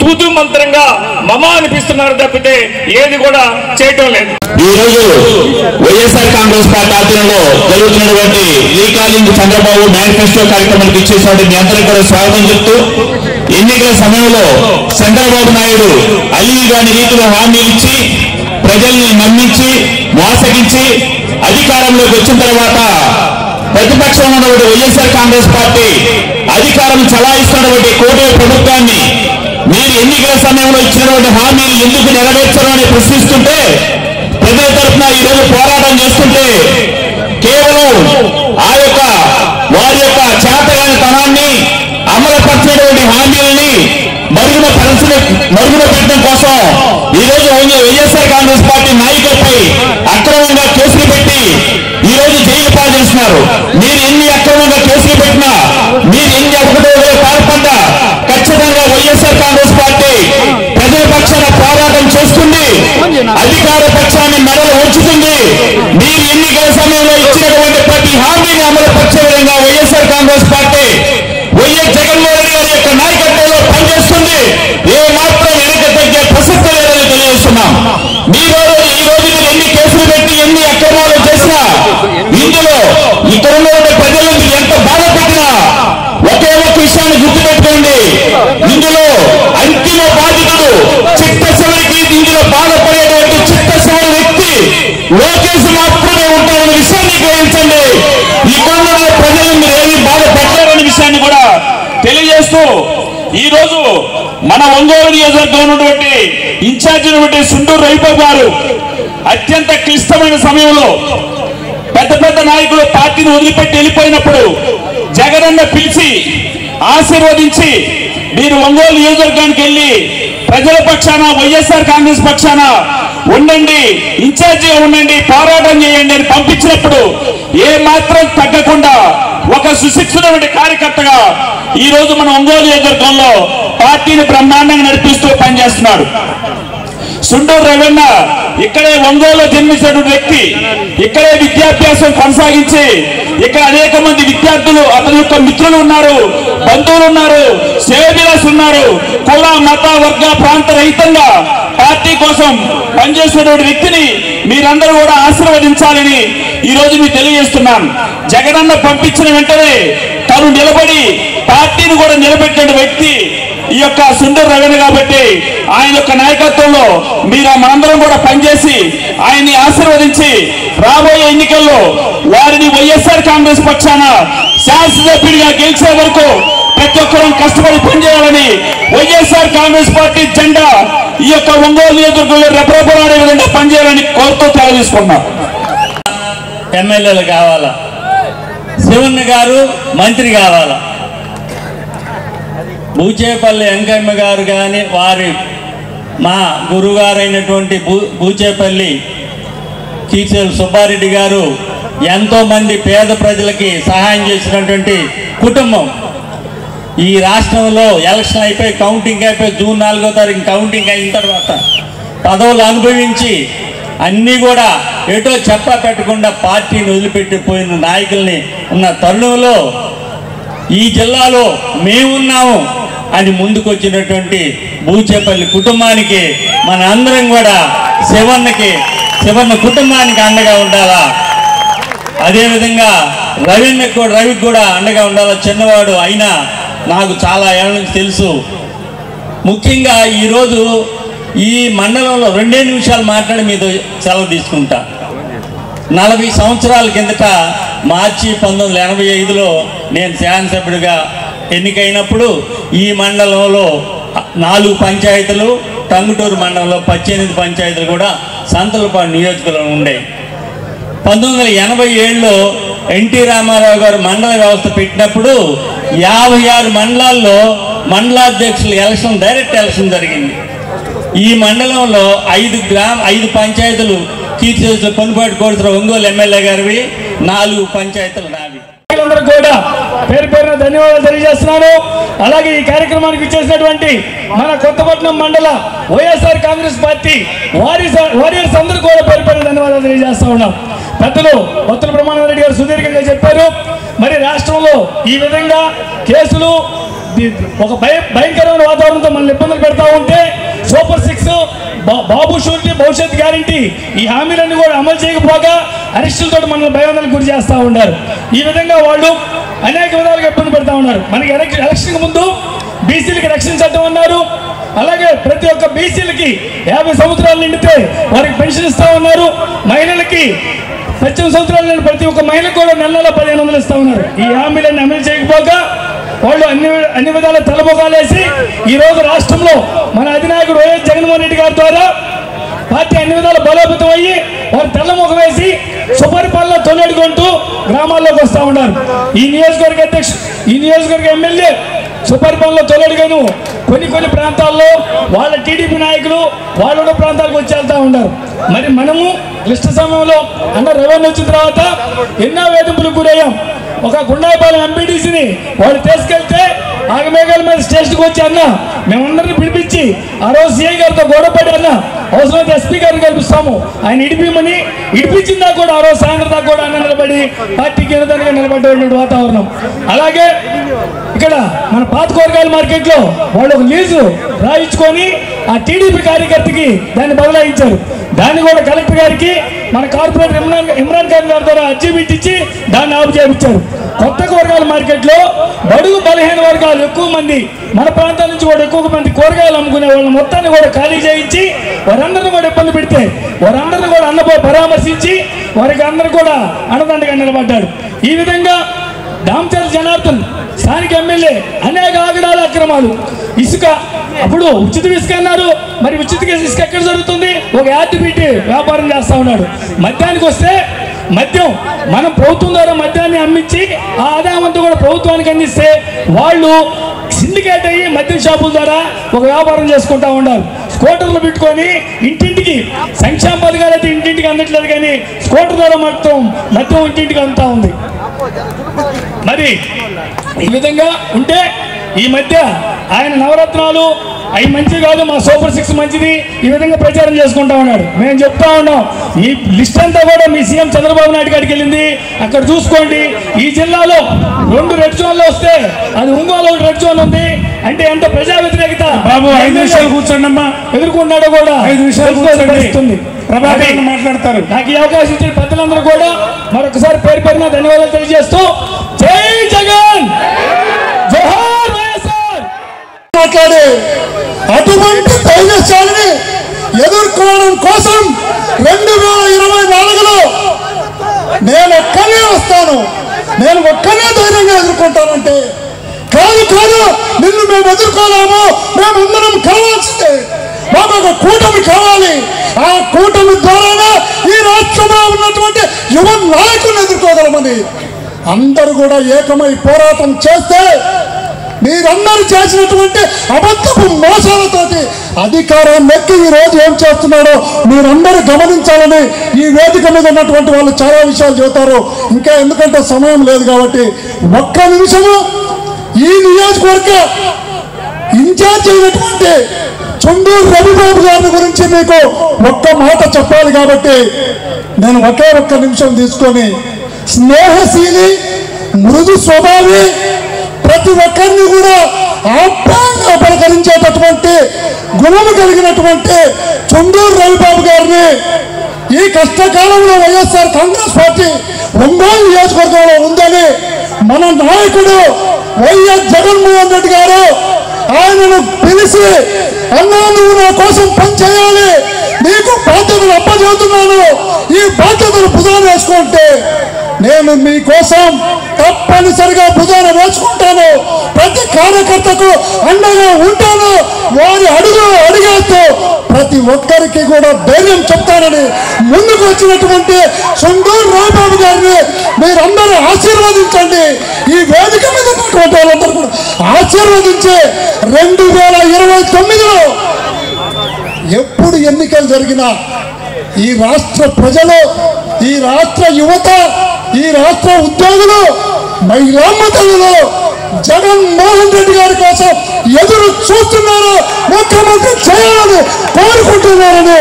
తూతు మంత్రంగా మమ అనిపిస్తున్నారు తప్పితే ఏది కూడా చేయటం లేదు. ఈ రోజు వైఎస్ఆర్ కాంగ్రెస్ కాంగ్రెస్ పార్టీ ఆధ్వర్యంలో జరుగుతున్నటువంటి రీకాలింగ్ చంద్రబాబు మేనిఫెస్టో కార్యక్రమానికి ఇచ్చేసినటువంటి మీ అందరికీ కూడా స్వాగతం చెప్తూ, ఎన్నికల సమయంలో చంద్రబాబు నాయుడు అలీగాని రీతిలో హామీలు ఇచ్చి ప్రజల్ని నమ్మించి మోసగించి అధికారంలోకి వచ్చిన తర్వాత ప్రతిపక్షంలో ఉన్నటువంటి వైఎస్ఆర్ కాంగ్రెస్ పార్టీ అధికారం చలాయిస్తున్నటువంటి కూటమి ప్రభుత్వాన్ని మీరు ఎన్నికల సమయంలో ఇచ్చినటువంటి హామీలు ఎందుకు నెరవేర్చరు అని ప్రశ్నిస్తుంటే, ప్రజల తరఫున ఈరోజు పోరాటం చేస్తుంటే కేవలం వారి యొక్క చేతగాని తనాన్ని అమలుపరిచేటువంటి హామీలని మరుగున పెట్టడం కోసం ఈరోజు వైఎస్ఆర్ కాంగ్రెస్ పార్టీ నాయకులపై అక్రమంగా కేసులు పెట్టి ఈరోజు జైలు పాలు చేస్తున్నారు. మీరు ఎన్ని అక్రమంగా కేసులు పెట్టినా, మీరు ఎన్ని అడ్డుకోవడం పాల్పడ్డా ఖచ్చితంగా వైఎస్ఆర్ కాంగ్రెస్ పార్టీ ప్రజల పక్షాన పోరాటం చేస్తుంది, అధికార పక్షాన్ని మెడలు ఉంచుతుంది. మీరు ఎన్నికల సమయంలో ఇచ్చినటువంటి ప్రతి హామీని అమలు పరిచే విధంగా వైఎస్ఆర్ కాంగ్రెస్ పార్టీ వైఎస్ జగన్మోహన్ రెడ్డి గారి యొక్క నాయకత్వంలో పనిచేస్తుంది. ఏ మాత్రం వెనక తగ్గే ప్రసక్తి లేదని తెలియజేస్తున్నాం. ఈ రోజు మీరు ఎన్ని కేసులు పెట్టి ఎన్ని అక్రమాలు చేసినా, ఇందులో ఇక్కడ ఉన్న ప్రజలను ఎంత బాధ పెట్టినా ఒకే ఒక్క విషయాన్ని గుర్తుపెట్టుకోండి, ఇందులో అంతిమ బాధితుడు చిత్తశివరికి ఇందులో బాధపడేటువంటి చిత్తశివుడి వ్యక్తి లోకేష్ మాత్రమే ఉంటారనే విషయాన్ని గ్రహించండి. ఈ కోణంలో ప్రజలను మీరు ఏమీ బాధపడలేరనే విషయాన్ని కూడా తెలియజేస్తూ, ఈ రోజు మన ఒంగోలు నియోజకవర్గంలో ఉన్నటువంటి ఇన్ఛార్జి అయినటువంటి సుండూరు రవిబాబు గారు అత్యంత క్లిష్టమైన సమయంలో పెద్ద పెద్ద నాయకులు పార్టీని వదిలిపెట్టి వెళ్ళిపోయినప్పుడు జగనన్న పిలిచి ఆశీర్వదించి మీరు ఒంగోలు నియోజకవర్గానికి వెళ్ళి ప్రజల పక్షాన వైఎస్ఆర్ కాంగ్రెస్ పక్షాన ఉండండి, ఇన్ఛార్జిగా ఉండండి, పోరాటం చేయండి అని పంపించినప్పుడు ఏ మాత్రం తగ్గకుండా ఒక సుశిక్షితమైన కార్యకర్తగా ఈ రోజు మన ఒంగోలు నియోజకవర్గంలో పార్టీని బ్రహ్మాండంగా నడిపిస్తూ పనిచేస్తున్నాడు. సుండూరు రవీణ ఇక్కడే ఒంగోలులో జన్మించినటువంటి వ్యక్తి, ఇక్కడే విద్యాభ్యాసం కొనసాగించి ఇక్కడ అనేక మంది విద్యార్థులు అతని యొక్క మిత్రులు ఉన్నారు, బంధువులు ఉన్నారు, సేవలు ఉన్నారు. కుల మత వర్గ ప్రాంత రహితంగా పార్టీ కోసం పనిచేసినటువంటి వ్యక్తిని మీరందరూ కూడా ఆశీర్వదించాలని ఈ రోజు మీకు తెలియజేస్తున్నాను. జగనన్న పంపించిన వెంటనే తను నిలబడి పార్టీని కూడా నిలబెట్టిన వ్యక్తి ఈ యొక్క సుందర్ రవీణ కాబట్టి ఆయన యొక్క నాయకత్వంలో మీరు మనందరం కూడా పనిచేసి ఆయన్ని ఆశీర్వదించి రాబోయే ఎన్నికల్లో వారిని వైఎస్ఆర్ కాంగ్రెస్ పక్షాన శాసనసభ్యుడిగా గెలిచే వరకు ప్రతి ఒక్కరూ కష్టపడి పనిచేయాలని వైఎస్ఆర్ కాంగ్రెస్ పార్టీ జెండా ఈ యొక్క ఒంగోలు నియోజకవర్గంలో రెపరెపలాడే విధంగా పనిచేయాలని కోరుతూ తెలియజేసుకున్నాం. ఎమ్మెల్యేలు కావాలా, శివన్న గారు మంత్రి కావాలా, బూచేపల్లి వెంకయ్య గారు కానీ వారి మా గురుగారైనటువంటి బూచేపల్లి కీర్తిశేషులు సుబ్బారెడ్డి గారు ఎంతోమంది పేద ప్రజలకి సహాయం చేసినటువంటి కుటుంబం. ఈ రాష్ట్రంలో ఎలక్షన్ అయిపోయి కౌంటింగ్ అయిపోయి జూన్ 4వ తారీఖు కౌంటింగ్ అయిన తర్వాత పదవులు అనుభవించి అన్నీ కూడా ఏటో చెప్పా పెట్టకుండా పార్టీని వదిలిపెట్టిపోయిన నాయకుల్ని ఉన్న తరుణంలో ఈ జిల్లాలో మేమున్నాము అని ముందుకొచ్చినటువంటి బూచేపల్లి కుటుంబానికి మన అందరం కూడా శివన్న కుటుంబానికి అండగా ఉండాలా. అదేవిధంగా రవికి కూడా అండగా ఉండాలా. చిన్నవాడు అయినా నాకు చాలా ఏళ్ళ నుంచి తెలుసు. ముఖ్యంగా ఈరోజు ఈ మండలంలో 2 నిమిషాలు మాట్లాడి మీతో సెలవు తీసుకుంటా. 40 సంవత్సరాల కిందట మార్చి 1985లో నేను శాసనసభ్యుడిగా ఎన్నికైనప్పుడు ఈ మండలంలో 4 పంచాయతీలు, టంగుటూరు మండలంలో 18 పంచాయతీలు కూడా సంతలపాడు నియోజకవర్గంలో ఉండేవి. 1987లో ఎన్టీ రామారావు గారు మండల వ్యవస్థ పెట్టినప్పుడు 56 మండలాల్లో మండలాధ్యక్షులు ఎలక్షన్, డైరెక్ట్ ఎలక్షన్ జరిగింది. ఈ మండలంలో 5 పంచాయతీలు కీర్తిశేషులు పొన్నుపాటి కోటేశ్వరరావు ఒంగోలు ఎమ్మెల్యే గారివి, 4 పంచాయతీలు నావి. కూడా పేరు పేరున ధన్యవాదాలు తెలియజేస్తున్నాను. అలాగే ఈ కార్యక్రమానికి ఇచ్చేసినటువంటి మన కొత్తపట్నం మండల వైఎస్ఆర్ కాంగ్రెస్ పార్టీ వారియర్స్ అందరూ కూడా పేరు పేరున ధన్యవాదాలు తెలియజేస్తా ఉన్నాం. పెద్దలు వత్తుల బ్రహ్మానందరెడ్డి గారు సుదీర్ఘంగా చెప్పారు. మరి రాష్ట్రంలో ఈ విధంగా కేసులు ఒక భయంకరమైన వాతావరణంతో మనల్ని ఇబ్బందులు పెడతా ఉంటే సూపర్ 6 బాబు షూరిటీ భవిష్యత్ గ్యారంటీ ఈ హామీలన్నీ కూడా అమలు చేయకపోగా అరెస్టులతో మనల్ని భయోందనకు గురి చేస్తూ ఉన్నారు. ఈ విధంగా వాళ్ళు అనేక విధాలుగా ఇబ్బంది పెడతా ఉన్నారు. మనకి ఎలక్షన్కి ముందు బీసీలకి రక్షణ చట్టం అన్నారు. అలాగే ప్రతి ఒక్క బీసీలకి 50 సంవత్సరాలు నిండితే వారికి పెన్షన్ ఇస్తా ఉన్నారు. మహిళలకి 18 సంవత్సరాలు నిండి ప్రతి ఒక్క మహిళకు కూడా నెల 1500 ఇస్తా ఉన్నారు. ఈ హామీలన్నీ అమలు చేయకపోగా వాళ్ళు అన్ని విధాల తలబొగాలేసి ఈ రోజు రాష్ట్రంలో మన అధినాయకుడు వైఎస్ జగన్మోహన్ రెడ్డి గారి ద్వారా పార్టీ అన్ని విధాలు బలోపేతం అయ్యి వారు తెల్లముఖం వేసి సుపరిపాలన తొలడుకుంటూ గ్రామాల్లోకి వస్తూ ఉన్నారు. ఈ నియోజకవర్గ ఎమ్మెల్యే సుపరిపాలన తొలడుగాను కొన్ని ప్రాంతాల్లో వాళ్ళ టీడీపీ నాయకులు వాళ్ళ ప్రాంతాలకు వచ్చి వెళ్తా ఉన్నారు. మరి మనము క్లిష్ట సమయంలో అన్న రెవెన్యూ వచ్చిన తర్వాత ఎన్నో వేధింపులకు గురయ్యాం. ఒక గుండాయిపాలెం ఎంపీటీసీని వాళ్ళు తీసుకెళ్తే ఆగమేఘాల మీద స్టేషన్కి వచ్చి అన్న మేమందరినీ పిలిపించి ఆ రోజు సీఐ గారితో గొడవపడి అన్న అవసరమైతే ఎస్పీ గారిని కల్పిస్తాము ఆయన ఇడిపించిందా కూడా ఆ రోజు సాయంత్రం దాకా కూడా అన్న నిలబడి పార్టీకి ఎన్నికలుగా నిలబడేటువంటి వాతావరణం. అలాగే ఇక్కడ మన పాత కూరగాయల మార్కెట్లో వాళ్ళు ఒక లీజు రాయించుకొని ఆ టీడీపీ కార్యకర్తకి దాన్ని బదలాయించారు. దాన్ని కూడా కలెక్టర్ గారికి మన కార్పొరేటర్ ఇమ్రాన్ ఖాన్ గారి ద్వారా అర్జీ పెట్టించి దాన్ని ఆపు చేయించారు. కొత్త కూరగాయల మార్కెట్లో బడుగు బలహీన వర్గాలు ఎక్కువ మంది మన ప్రాంతాల నుంచి కూడా ఎక్కువ మంది కూరగాయలు అమ్ముకునే వాళ్ళని మొత్తాన్ని కూడా ఖాళీ చేయించి వారందరినీ కూడా ఇబ్బంది పెడితే వారందరినీ కూడా అన్నపై పరామర్శించి వారికి అందరూ కూడా అండదండగా నిలబడ్డాడు. ఈ విధంగా దామచర్ల జనార్దన్ స్థానిక ఎమ్మెల్యే అనేక ఆగడాలు అక్రమాలు ఇసుక అప్పుడు ఉచిత ఇసుక అన్నారు. మరి ఉచిత ఇసుక ఎక్కడ జరుగుతుంది? ఒక యార్టీపీటీ వ్యాపారం చేస్తా ఉన్నాడు. మద్యానికి వస్తే మద్యం మనం ప్రభుత్వం ద్వారా మద్యాన్ని అమ్మించి ఆ ఆదాయం అంతా కూడా ప్రభుత్వానికి అందిస్తే వాళ్ళు సిండికేట్ అయ్యి మద్యం షాపుల ద్వారా ఒక వ్యాపారం చేసుకుంటా ఉన్నారు. స్కూటర్లు పెట్టుకొని ఇంటింటికి సంక్షేమ పథకాలు అయితే ఇంటింటికి అందట్లేదు కానీ స్కూటర్ ద్వారా మొత్తం మద్యం ఇంటింటికి అందుతా ఉంది. మరి ఈ విధంగా ఉంటే ఈ మధ్య ఆయన నవరత్నాలు అవి మంచిది కాదు, మా సూపర్ 6 మంచిది, ఈ విధంగా ప్రచారం చేసుకుంటా ఉన్నాడు. మేము చెప్తా ఉన్నాం మీ లిస్ట్ అంతా కూడా మీ సీఎం చంద్రబాబు నాయుడు గారికి వెళ్ళింది. అక్కడ చూసుకోండి. ఈ జిల్లాలో 2 రెడ్ జోన్లు వస్తే అది ఒంగోలు రెడ్ జోన్ ఉంది. అంటే ఎంత ప్రజా వ్యతిరేకత బాబు 5 నిమిషాలు కూర్చోండి అమ్మా. ఎదుర్కొన్నాడో కూడా 5 నిమిషాలు కూర్చోండి. ప్రభాకర్ మాట్లాడతారు. నాకు ఈ అవకాశం ఇచ్చిన పెద్దలందరూ కూడా మరొకసారి పేరు పేరున ధన్యవాదాలు తెలియజేస్తూ జై జగన్ జోహార్ వైఎస్ఆర్ మాట్లాడే అటువంటి ధైర్యశాలిని ఎదుర్కోవడం కోసం 2024లో నేను ఒక్కనే వస్తాను, నేను ఒక్కనే ధైర్యంగా ఎదుర్కొంటానంటే కాదు నిన్ను మేము ఎదుర్కోలేము, మేమందరం కావాల్సిందే, మాకు ఒక కూటమి కావాలి. ఆ కూటమి ద్వారానే ఈ రాష్ట్రంలో ఉన్నటువంటి యువ నాయకులను ఎదుర్కోగలమని అందరూ కూడా ఏకమై పోరాటం చేస్తే మీరందరూ చేసినటువంటి అబద్ధపు మోసాలతోటి అధికారాన్ని ఎక్కి ఈ రోజు ఏం చేస్తున్నాడో మీరందరూ గమనించాలని ఈ వేదిక మీద ఉన్నటువంటి వాళ్ళు చాలా విషయాలు చెబుతారు. ఇంకా ఎందుకంటే సమయం లేదు కాబట్టి ఒక్క నిమిషము ఈ నియోజకవర్గ ఇన్ఛార్జ్ అయినటువంటి చుండూరు రవిబాబు గారి గురించి మీకు ఒక్క మాట చెప్పాలి కాబట్టి నేను ఒక్క నిమిషం తీసుకొని స్నేహశీలి, మృదు స్వభావి, ప్రతి ఒక్కరిని కూడా ఆప్యాయంగా పలకరించేటటువంటి గుణము కలిగినటువంటి చుండూరు రవిబాబు గారిని ఈ కష్టకాలంలో వైఎస్ఆర్ కాంగ్రెస్ పార్టీ ఒంగోలు నియోజకవర్గంలో ఉందని మన నాయకుడు వైఎస్ జగన్మోహన్ రెడ్డి గారు ఆయనను పిలిచి అన్నా నువ్వు నా కోసం పని చేయాలి, నీకు బాధ్యతలు అప్పచెబుతున్నాను, ఈ బాధ్యతలు భుజాన వేసుకుంటే నేను మీకోసం తప్పనిసరిగా భుజాన వేసుకుంటాను, ప్రతి కార్యకర్తకు అండగా ఉంటాను, వారి అడిగేస్తూ ప్రతి ఒక్కరికి కూడా ధైర్యం చెప్తానని ముందుకు వచ్చినటువంటి చుండూరు రాంబాబు గారిని మీరందరూ ఆశీర్వదించండి. ఈ వేదిక మీద ఉన్నటువంటి వాళ్ళందరూ కూడా ఆశీర్వదించి 2029లో ఎప్పుడు ఎన్నికలు జరిగినా ఈ రాష్ట్ర ప్రజలు, ఈ రాష్ట్ర యువత, ఈ రాష్ట్ర ఉద్యోగులు, మహిళా తల్లులు జగన్మోహన్ రెడ్డి గారి కోసం ఎదురు చూస్తున్నారు, ముఖ్యమంత్రి చేయాలని కోరుకుంటున్నారని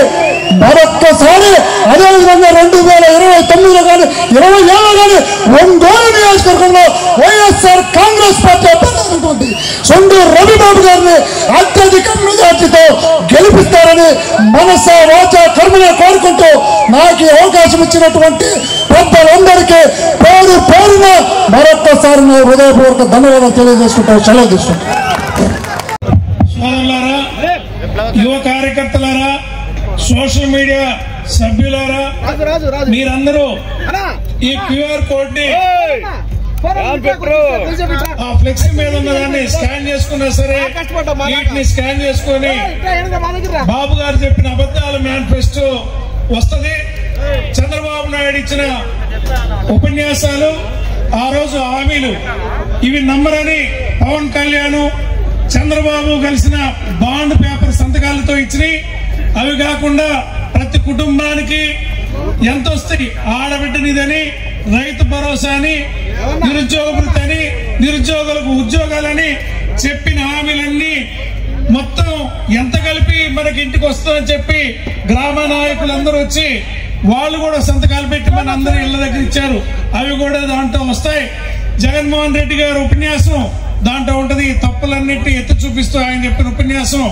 మరొక్కసారి అదేవిధంగా 2029లో కానీ 20 కానీ ఒంగోలు నియోజకవర్గంలో వైఎస్ఆర్ కాంగ్రెస్ పార్టీ అభ్యర్థి సొండూరు రవిబాబు గారిని అత్యధిక మెజార్టీతో గెలిపిస్తారని మనస వాచ కర్మగా కోరుకుంటూ నాకు అవకాశం ఇచ్చినటువంటి పెద్దలందరికీ పేరు పేరున మరొక్కసారి నేను హృదయపూర్వక ధన్యవాదాలు తెలియజేసుకుంటూ సెలవు తీసుకుంటాను. సోదరులారా, యువ కార్యకర్తలారా, సోషల్ మీడియా సభ్యులారా, మీరందరూ ఈ క్యూఆర్ కోడ్ ని ఆ ఫ్లెక్సీ మీద ఉన్నదాన్ని స్కాన్ చేసుకున్నా సరే వీటిని స్కాన్ చేసుకుని బాబు గారు చెప్పిన అబద్ధాల మేనిఫెస్టో వస్తుంది. చంద్రబాబు నాయుడు ఇచ్చిన ఉపన్యాసాలు, ఆ రోజు హామీలు ఇవి నమ్మరని పవన్ కళ్యాణ్ చంద్రబాబు కలిసిన బాండ్ పేపర్ సంతకాలతో ఇచ్చినాయి. అవి కాకుండా ప్రతి కుటుంబానికి ఎంత వస్తాయి, ఆడబిడ్డనిదని, రైతు భరోసా అని, నిరుద్యోగ వృత్తి అని, నిరుద్యోగులకు ఉద్యోగాలని చెప్పిన హామీలన్నీ మొత్తం ఎంత కలిపి మనకి ఇంటికి వస్తుందని చెప్పి గ్రామ నాయకులందరూ వచ్చి వాళ్ళు కూడా సంతకాలు పెట్టి మన అందరూ ఇళ్ల దగ్గర ఇచ్చారు. అవి కూడా దాంట్లో వస్తాయి. జగన్మోహన్ రెడ్డి గారి ఉపన్యాసం దాంట్లో ఉంటది. తప్పులన్నింటినీ ఎత్తి చూపిస్తూ ఆయన చెప్పిన ఉపన్యాసం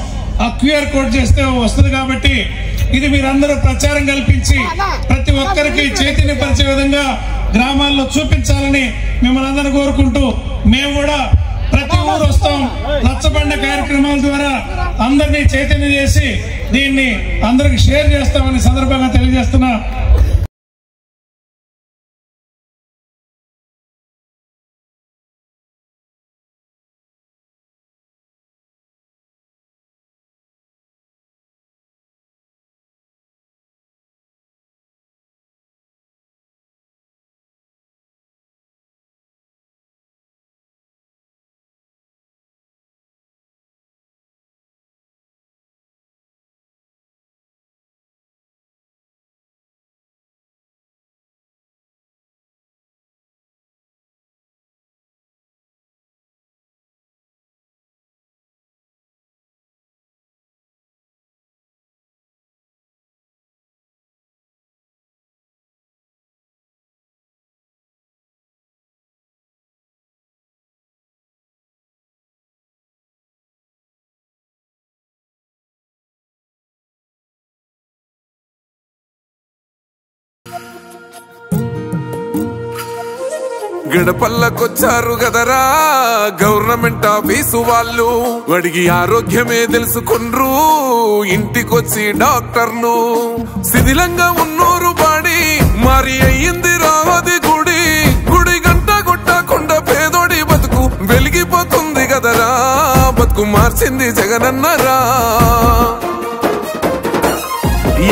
ఆ క్యూఆర్ కోడ్ చేస్తే వస్తుంది. కాబట్టి ఇది మీరందరూ ప్రచారం కల్పించి ప్రతి ఒక్కరికి చైతన్యపరిచే విధంగా గ్రామాల్లో చూపించాలని మిమ్మల్ని అందరూ కోరుకుంటూ మేము కూడా ప్రతి ఊరు వస్తాం. రచ్చబండ కార్యక్రమాల ద్వారా అందరినీ చైతన్యం చేసి దీన్ని అందరికి షేర్ చేస్తామని సందర్భంగా తెలియజేస్తున్నా. గడపల్లకొచ్చారు గదరా గవర్నమెంట్ ఆఫీసు వాళ్ళు, అడిగి ఆరోగ్యమే తెలుసుకుండ్రు ఇంటికొచ్చి డాక్టర్లు. శిథిలంగా ఉన్నూరు బాడి మరి అయ్యింది రావది గుడి, గుడి గంట కొట్టకుండా పేదోడి బతుకు వెలిగిపోతుంది గదరా, బతుకు మార్చింది జగనన్నరా.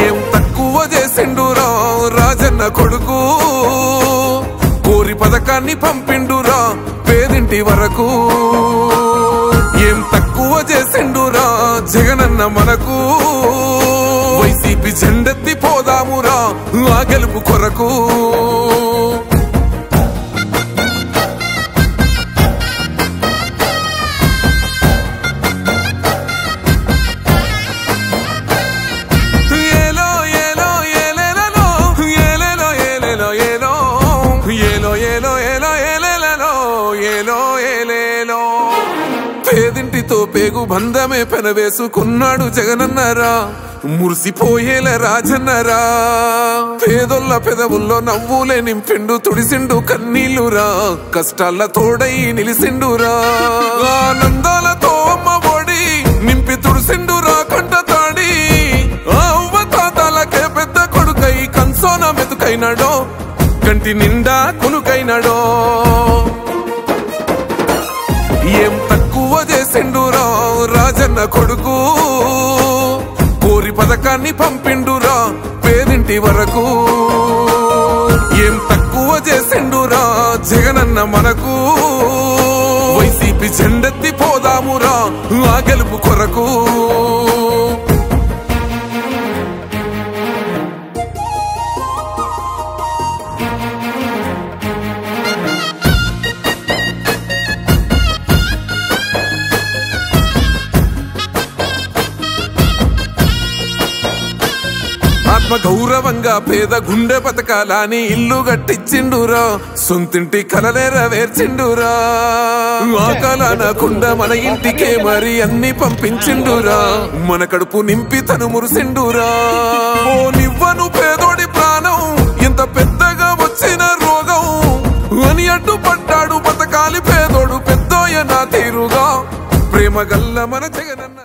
ఏం తక్కువ చేసిండురా రాజన్న కొడుకు, కోరి పథకాన్ని పంపిండురా పేదింటి వరకు. ఏం తక్కువ చేసిండురా జగనన్న మనకు, వైసీపీ జెండెత్తి పోదామురా ఆ గెలుపు కొరకు. పేదింటితో పేగు బంధమే పెనవేసుకున్నాడు జగనన్నరా, మురిసిపోయేల రాజన్నరా. పేదొల్ల పెదవుల్లో నవ్వులే నింపిండు తుడిసిండు కన్నీళ్లురా, కష్టాల తోడై నిలిసిండురా. ఆనందాలతో అమ్మ ఒడి నింపి తుడిసిండురా కంట తాడి, అవ్వ తాతలకే పెద్ద కొడుకై కన్సోన మెతుకైనాడో, కంటి నిండా కునుకైనాడో. ఏం తక్కువ చేసిండురా రాజన్న కొడుకు, కోరి పథకాన్ని పంపిండురా పేదింటి వరకు. ఏం తక్కువ చేసిండురా జగనన్న మనకు, వైసీపీ జెండెత్తి పోదామురా ఆ గెలుపు కొరకు. ఆత్మ గౌరవంగా పేద గుండె బతకాలని ఇల్లు కట్టించిండురా సొంతింటి కలలే నెరవేర్చిండురా ఆకలనకుండా మన ఇంటికే మరి అన్ని పంపించిండురా మన కడుపు నింపి తను మురిసిండురా ఓ నివ్వను పేదోడి ప్రాణం ఎంత పెద్దగా వచ్చిన రోగం అని అడ్డుపడ్డాడు బతకాలి పేదోడు పెద్దోయ నా తీరుగా ప్రేమ గల్ల మన జగనన్న